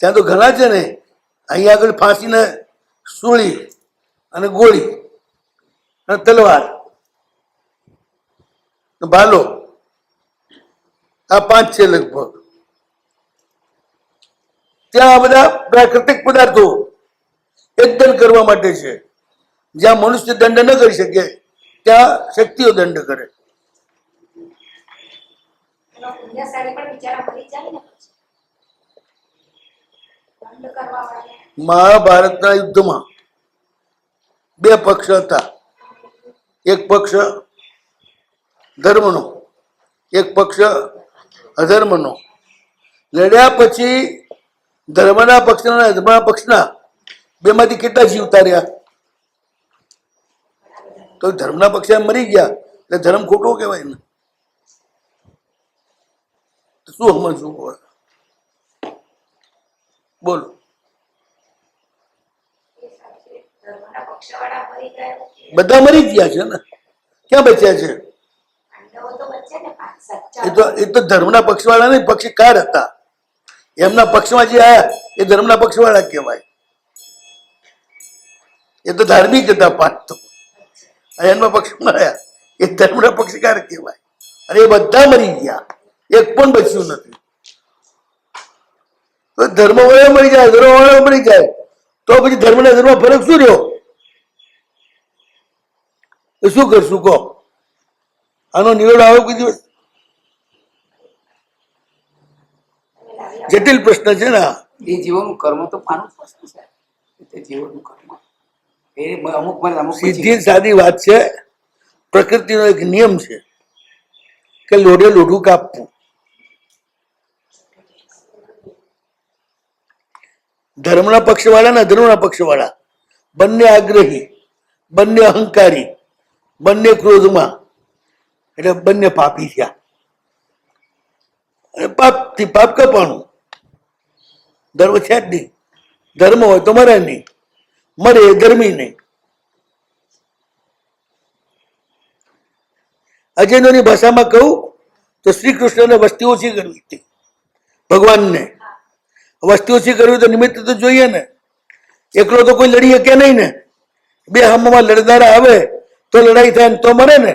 ત્યાં તો ઘણા છે ને, અહીંયા આગળ ફાંસીને સૂળી અને ગોળી અને તલવાર ભાલો, આ 5 છે લગભગ. ત્યાં આ બધા પ્રાકૃતિક પદાર્થો એક દંડ કરવા માટે છે. જ્યાં મનુષ્ય દંડ ન કરી શકે ત્યાં શક્તિઓ દંડ કરે. એનો પુણ્યશાળી પણ બિચારા મરી જાય ને પછી. દંડ કરવા વાળા. મહાભારતના યુદ્ધમાં 2 પક્ષ હતા. એક પક્ષ ધર્મનો, એક પક્ષ અધર્મનો. લડ્યા પછી ધર્મના પક્ષના અને અધર્મના પક્ષના બેમાંથી કેટલા જીવતા રહ્યા? તો ધર્મના પક્ષે મરી ગયા એટલે ધર્મ ખોટો કહેવાય ને. શું સમજવું હોય? બોલો. ધર્મના પક્ષવાળા મરી ગયા. બધા મરી જ ગયા છે ને, ક્યાં બચ્યા છે? પાંડવો તો બચે ને, એ સચ્ચા. તો ધર્મના પક્ષવાળા નહીં, પક્ષકાર હતા. એમના પક્ષમાં જે આયા એ ધર્મના પક્ષવાળા કહેવાય. એ તો ધાર્મિક હતા 5 તો, અને એમના પક્ષમાં આયા એ ધર્મના પક્ષકાર કહેવાય. અને એ બધા મરી ગયા, એક પણ બચ્યું નથી. તો ધર્મ વાળા મરી જાય, ધર્મ વાળા મરી જાય તો પછી ધર્મના ધર્મ ફરક શું રહ્યો? તો શું કરશું કહો? આનો નિવેડો આવ્યો કોઈ દિવસ? જટિલ પ્રશ્ન છે ને આ. એ જીવોનું કર્મ તો પાનું જ વસ્તુ છે. તે જીવોનું કર્મ એ અમુક મને અમુક સીધી સાદી વાત છે. પ્રકૃતિનો એક નિયમ છે કે લોઢે લોઢું કાપવું. ધર્મના પક્ષવાળા ને અધર્મના પક્ષવાળા બંને આગ્રહી, બંને અહંકારી, બંને ક્રોધમાં, એટલે બંને પાપી થયા. અને પાપથી પાપ કપાણું. ધર્મ છે જ નહીં. ધર્મ હોય તો મરે નહીં, મરે એ ધર્મી નહીં. અજયની ભાષામાં કહું તો શ્રી કૃષ્ણને વસ્તી ઓછી કરવી હતી. ભગવાનને વસ્તી ઓછી કરવી તો નિમિત્ત તો જોઈએ ને. એકલો તો કોઈ લડી શકે નહીં ને. બે હમમાં લડનારા આવે તો લડાઈ થાય તો મરે ને.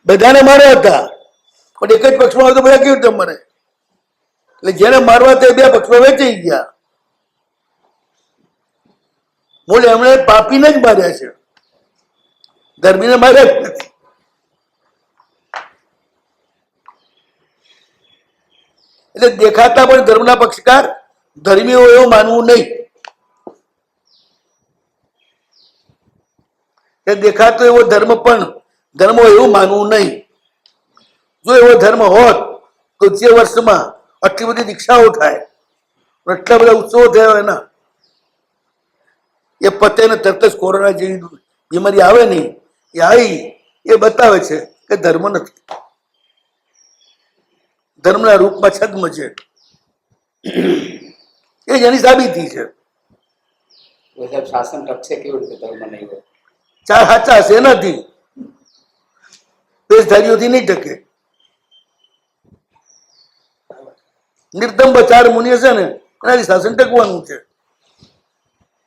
બધાને માર્યા હતા પણ એક જ પક્ષમાં આવે તો બધા કેવી રીતે મરે? એટલે જેને મારવા તે બે પક્ષમાં વેચાઈ ગયા. બોલે એમણે પાપીને જ માર્યા છે, ધર્મીને માર્યા જ નથી. એટલે દેખાતા પણ ધર્મના પક્ષકાર ધર્મીઓ એવું માનવું નહીં. દેખાતો એવો ધર્મ પણ ધર્મ હોય એવું માનવું નહીં. જો એવો ધર્મ હોત તો જે વર્ષમાં આટલી બધી દીક્ષાઓ થાય, આટલા બધા ઉત્સવો થયા એના, એ પતે ને તરત જ કોરોના જેવી બીમારી આવે નહીં. એ આવી એ બતાવે છે કે ધર્મ નથી, ધર્મના રૂપમાં છદ્મ છે. એ જ એની સાબિતી છે. સાહેબ શાસન ટકશે કેવી રીતે ધર્મ નહીં હોય? ચાર સાચા હશે એનાથી, દેશધારીઓથી નહીં ટકે. નિર્દંભ ચાર મુનિ હશે ને એનાથી શાસન ટકવાનું છે.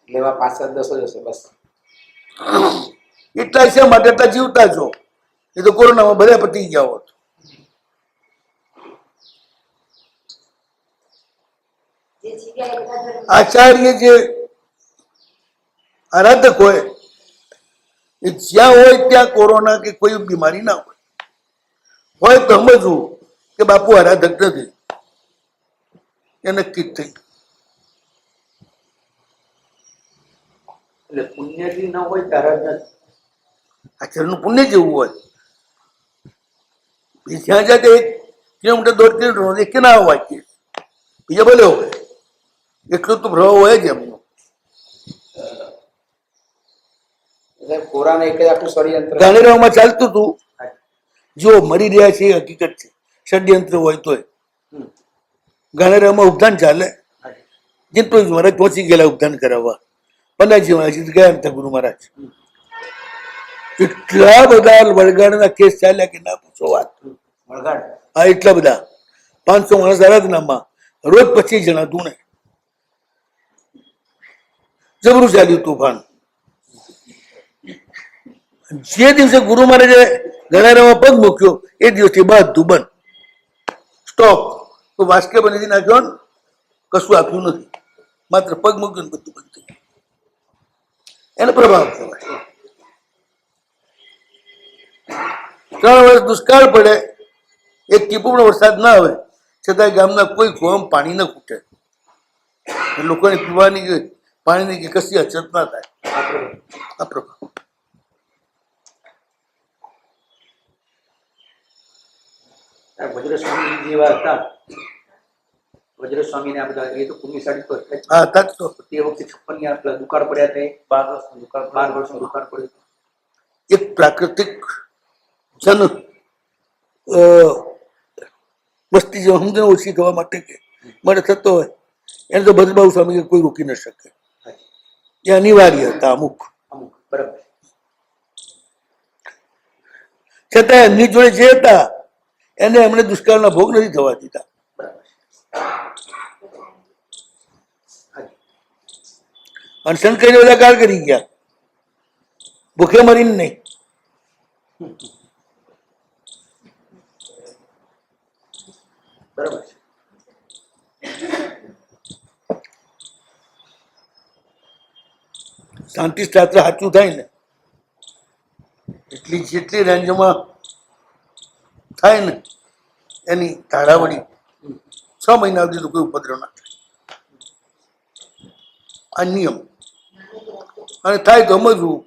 લેવા 5-7 10 જ હશે બસ. એટલા છે માટે એટલા જીવતા છો. એ તો કોરોનામાં બધા પતી ગયા હોત. જે જગ્યાએ બધા ધર્મ આચાર્ય જે આરાધક હોય એ જ્યાં હોય ત્યાં કોરોના કે કોઈ બીમારી ના હોય. હોય તો સમજવું કે બાપુ આરાધક નથી, એ નક્કી જ થઈ. એટલે પુણ્યથી ન હોય ત્યારે જ નથી. આચરણનું પુણ્ય જેવું હોય. જ્યાં જ્યાં તે 1 કિલોમીટર 1.5 કિલોમીટર એક ના હોય કે બીજા ભલે હોય, એટલું તો પ્રભાવ હોય જ એમનો. સાહેબ કોરાને એક જ આખું ષડયંત્ર. ગાંધીનગરમાં ચાલતું હતું. જો મરી રહ્યા છે એ હકીકત છે, ષડયંત્ર હોય તોય. ગાંધીનગરમાં ઉપદાન ચાલે. જેટલું મહારાજ પહોંચી ગયેલા ઉપદાન કરાવવા. પન્નાજી મહારાજ ગયા હતા ગુરુ મહારાજ. એટલા બધા વળગાડના કેસ ચાલ્યા કે ના પૂછો વાત. વળગાડ હા, એટલા બધા 500 માણસ આરાધનામાં રોજ 25 જણા ધૂણે. જબરું ચાલ્યું તોફાન. જે દિવસે ગુરુ મહારાજે ગણારામાં પગ મૂક્યો એ દિવસથી બધું બંધ, સ્ટોપ. તો વાસ્કે બની નાખ્યો ને કશું આપ્યું નથી, માત્ર પગ મૂક્યો ને બધું બંધ થયું. એને પ્રભાવ કહેવાય. 3 વર્ષ દુષ્કાળ પડે, એક ટીપું પણ વરસાદ ના આવે, છતાં ગામના કોઈ ગોમ પાણી ન ખૂટે. લોકોને પીવાની પાણીની કશી અછત ના થાય. આ પ્રભાવ. વજ્રસ્વામી જેવા હતા, વજ્રસ્વામી ને આ બધા એ તો પુણ્યશાળી તો હતા જ. હા, તક તો તે વખતે 56 આપણા દુકાળ પડ્યા હતા. 12 વર્ષનું દુકાળ પડ્યું. એક પ્રાકૃતિક જન વસ્તી જે સમજણ ઓછી થવા માટે કે મને થતો હોય એને તો ભદ્રબાહુ સ્વામી કોઈ રોકી ન શકે. એ અનિવાર્ય હતા અમુક. અમુક બરાબર. છતાં એમની જોડે જે હતા એને એમણે દુષ્કાળના ભોગ નથી થવા દીધા. અનશન કરીને બધા કાર કરી ગયા, ભૂખે મરીને નહીં. બરાબર. શાંતિ શાસ્ત્ર સાચું થાય ને એટલી જેટલી રેન્જમાં થાય ને એની ધારાવળી 6 મહિના સુધી તો કોઈ ઉપદ્રવ ના થાય. આ નિયમ. અને થાય તો સમજવું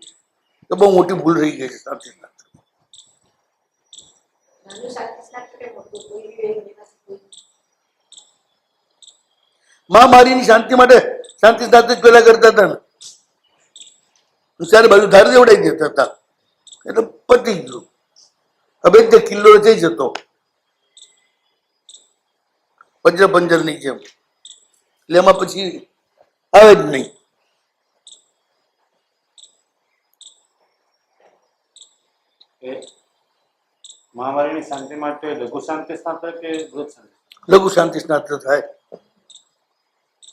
કે બહુ મોટી ભૂલ રહી ગઈ છે શાંતિ શાસ્ત્ર. નાનું શાસ્ત્ર કે મોટું કોઈ બી એની પાસે કોઈ મહામારીની શાંતિ માટે શાંતિ શાસ્ત્ર જ પેલા કરતા હતા ને. ચારે બાજુ ધાર દેવડાઈ દેતા હતા એટલે પતી ગયું. હવે તે કિલ્લો થઈ જતો પંજર પંજરની જેમ, એટલે એમાં પછી આવે જ નહીં. એ મહામારીની શાંતિ માટે લઘુ શાંતિ સ્નાતક કે બૃહદ શાંતિ? લઘુ શાંતિ સ્નાત્ર થાય.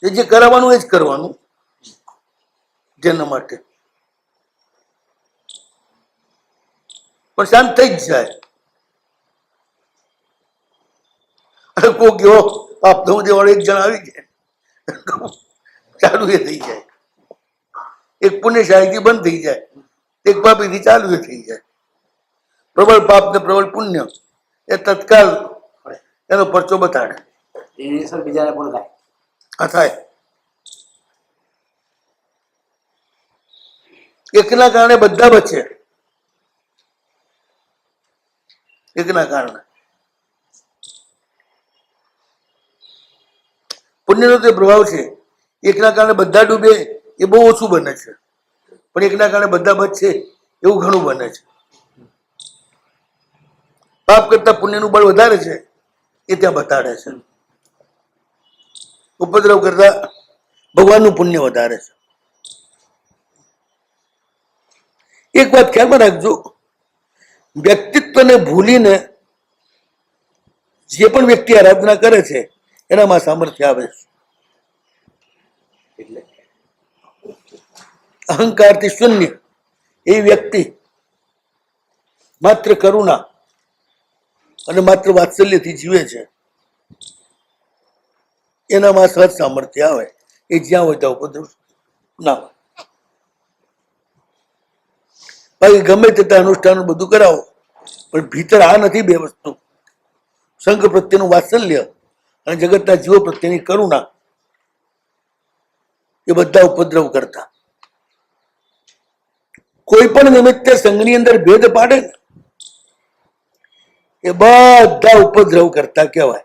એ જે કરાવવાનું એ જ કરવાનું જેના માટે, પણ શાંત થઈ જ જાય. અને કોક એવો આપતો દેવાળો એક જણ આવી જાય ચાલુ એ થઈ જાય. એક પુણ્યશાળીથી બંધ થઈ જાય, એક પાપીથી ચાલુ એ થઈ જાય. પ્રબળ પાપ ને પ્રબળ પુણ્ય એ તત્કાલ એનો પરચો બતાડે. એની અસર બીજાને પણ થાય. આ થાય. એકના કારણે બધા બચે. એકના કારણે પુણ્યનો તે પ્રભાવ છે. એકના કારણે બધા ડૂબે એ બહુ ઓછું બને છે, પણ એકના કારણે બધા બચશે એવું ઘણું બને છે. પાપ કરતા પુણ્યનું બળ વધારે છે એ ત્યાં બતાડે છે. ઉપદ્રવ કરતા ભગવાનનું પુણ્ય વધારે છે. એક વાત ખ્યાલમાં રાખજો, વ્યક્તિત્વને ભૂલીને જે પણ વ્યક્તિ આરાધના કરે છે એનામાં સામર્થ્ય આવે છે. એટલે અહંકારથી શૂન્ય એ વ્યક્તિ માત્ર કરુણા અને માત્ર વાત્સલ્યથી જીવે છે. એનામાં સહજ સામર્થ્ય આવે. એ જ્યાં હોય ત્યાં ઉપદ્રવ ના હોય. બાકી ગમે તેટલા અનુષ્ઠાનો બધું કરાવો પણ ભીતર આ નથી બે વસ્તુ, સંઘ પ્રત્યેનું વાત્સલ્ય અને જગતના જીવો પ્રત્યેની કરુણા, એ બધા ઉપદ્રવ કરતા. કોઈ પણ નિમિત્તે સંઘની અંદર ભેદ પાડે ને એ બધા ઉપદ્રવ કરતા કહેવાય.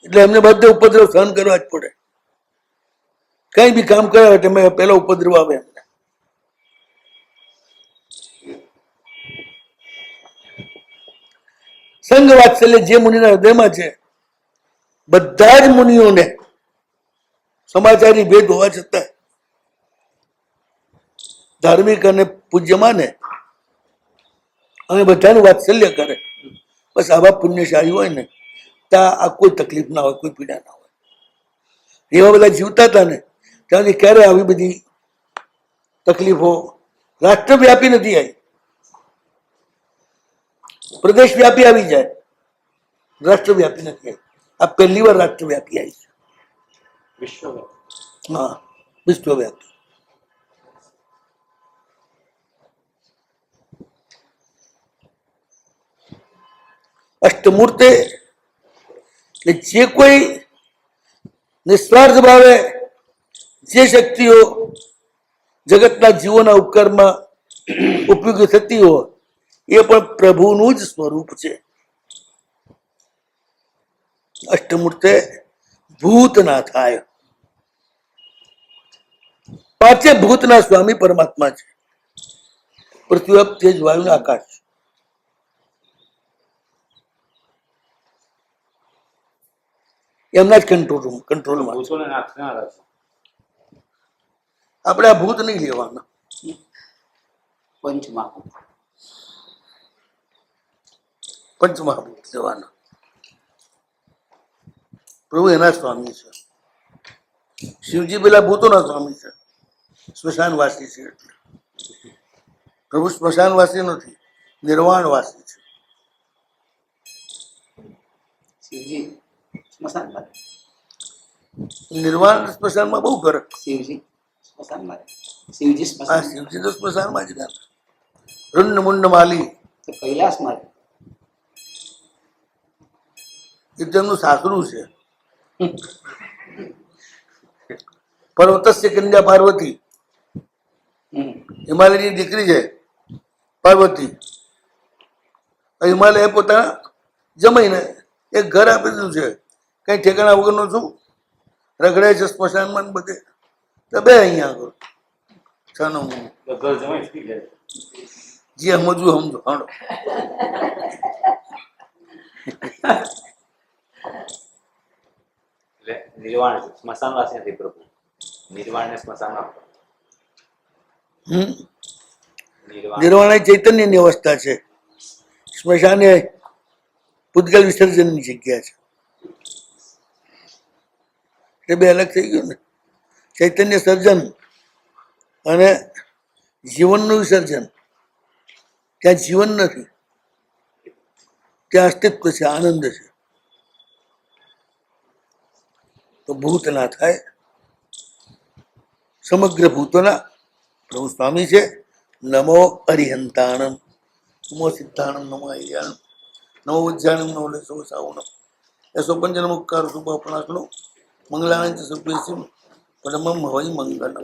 એટલે એમને બધે ઉપદ્રવ સહન કરવા જ પડે. કઈ બી કામ કરે એટલે પેલો ઉપદ્રવ આવે એમને. સંઘ વાત્સલ્ય જે મુનિના હૃદયમાં છે, બધા જ મુનિઓને સમાચારી ભેદ હોવા છતાં ધાર્મિક અને પૂજ્ય માને અને બધાનું વાત્સલ્ય કરે. બસ આવા પુણ્યશાળી હોય ને ત્યાં આ કોઈ તકલીફ ના હોય, કોઈ પીડા ના હોય. એવા બધા જીવતા હતા ને ત્યાંથી ક્યારે આવી બધી તકલીફો રાષ્ટ્રવ્યાપી નથી આવી. પ્રદેશ વ્યાપી આવી જાય, રાષ્ટ્રવ્યાપી નથી આવી. આ પહેલી વાર રાષ્ટ્રવ્યાપી આવી છે. વિશ્વવ્યાપી. હા, વિશ્વવ્યાપી. અષ્ટમૂર્તે એટલે જે કોઈ નિસ્વાર્થ ભાવે જે શક્તિઓ જગતના જીવોના ઉપકારમાં ઉપયોગી થતી હોય એ પણ પ્રભુનું જ સ્વરૂપ છે. અષ્ટમૂર્તે ભૂત ના થાય. પાંચે ભૂતના સ્વામી પરમાત્મા છે. પૃથ્વી, અપ, તેજ, વાયુ ને આકાશ. એમના જ કંટ્રોલમાં. ભૂતોને નાથનારા છે. આપણે આ ભૂત નહીં લેવાના. પંચમહાભૂત લેવાના. પ્રભુ એના સ્વામી છે. શિવજી પેલા ભૂતોના સ્વામી છે, સ્મશાનવાસી છે. એટલે પ્રભુ સ્મશાનવાસી નથી, નિર્વાણવાસી છે. શિવજી સ્મશાન નિર્વાણ સ્મશાનમાં બહુ ફરક. શિવજી સ્મશાનમાં શિવજી આ સ્મશાન શિવજી તો સ્મશાનમાં જ ગયા. રુંડ મુંડ માલી તો કૈલાસમાં એ તેમનું સાસરું છે. પર્વતસ્ય કન્યા પાર્વતી, હિમાલયની દીકરી છે પાર્વતી. હિમાલય પોતાના જમાઈને એક ઘર આપી દીધું છે, કઈ ઠેકાણા વગરનું છું, રખડે છે સ્મશાનમાં ને બધે. તો બે અહીંયા આગળ છાનો મુનો. તો ઘર જમાઈ થઈ જાય. જે સમજવું સમજો હાલો. એટલે નિર્વાણ સ્મશાનવાસી નથી પ્રભુ. નિર્વાણ ને સ્મશાનમાં નિર્વાણ નિર્વાણ એ ચૈતન્યની અવસ્થા છે, સ્મશાન એ પૂતગલ વિસર્જનની જગ્યા છે. એ બે અલગ થઈ ગયું ને. ચૈતન્ય સર્જન અને જીવનનું વિસર્જન. ત્યાં જીવન નથી, ત્યાં અસ્તિત્વ છે, આનંદ છે. તો ભૂત ના થાય. સમગ્ર ભૂતોના પ્રભુ સ્વામી છે. નમો અરિહંતાણમ, નમો સિદ્ધાણમ, નમો અય્યાણમ, નમો ઉજ્જાણમ, નમો લેસો સાવણમ. એસો પંચનમુક્કાર શુભ પ્રણાસનો મંગલાનંદ સર્વેસિમ પરમમ હવૈ મંગલમ.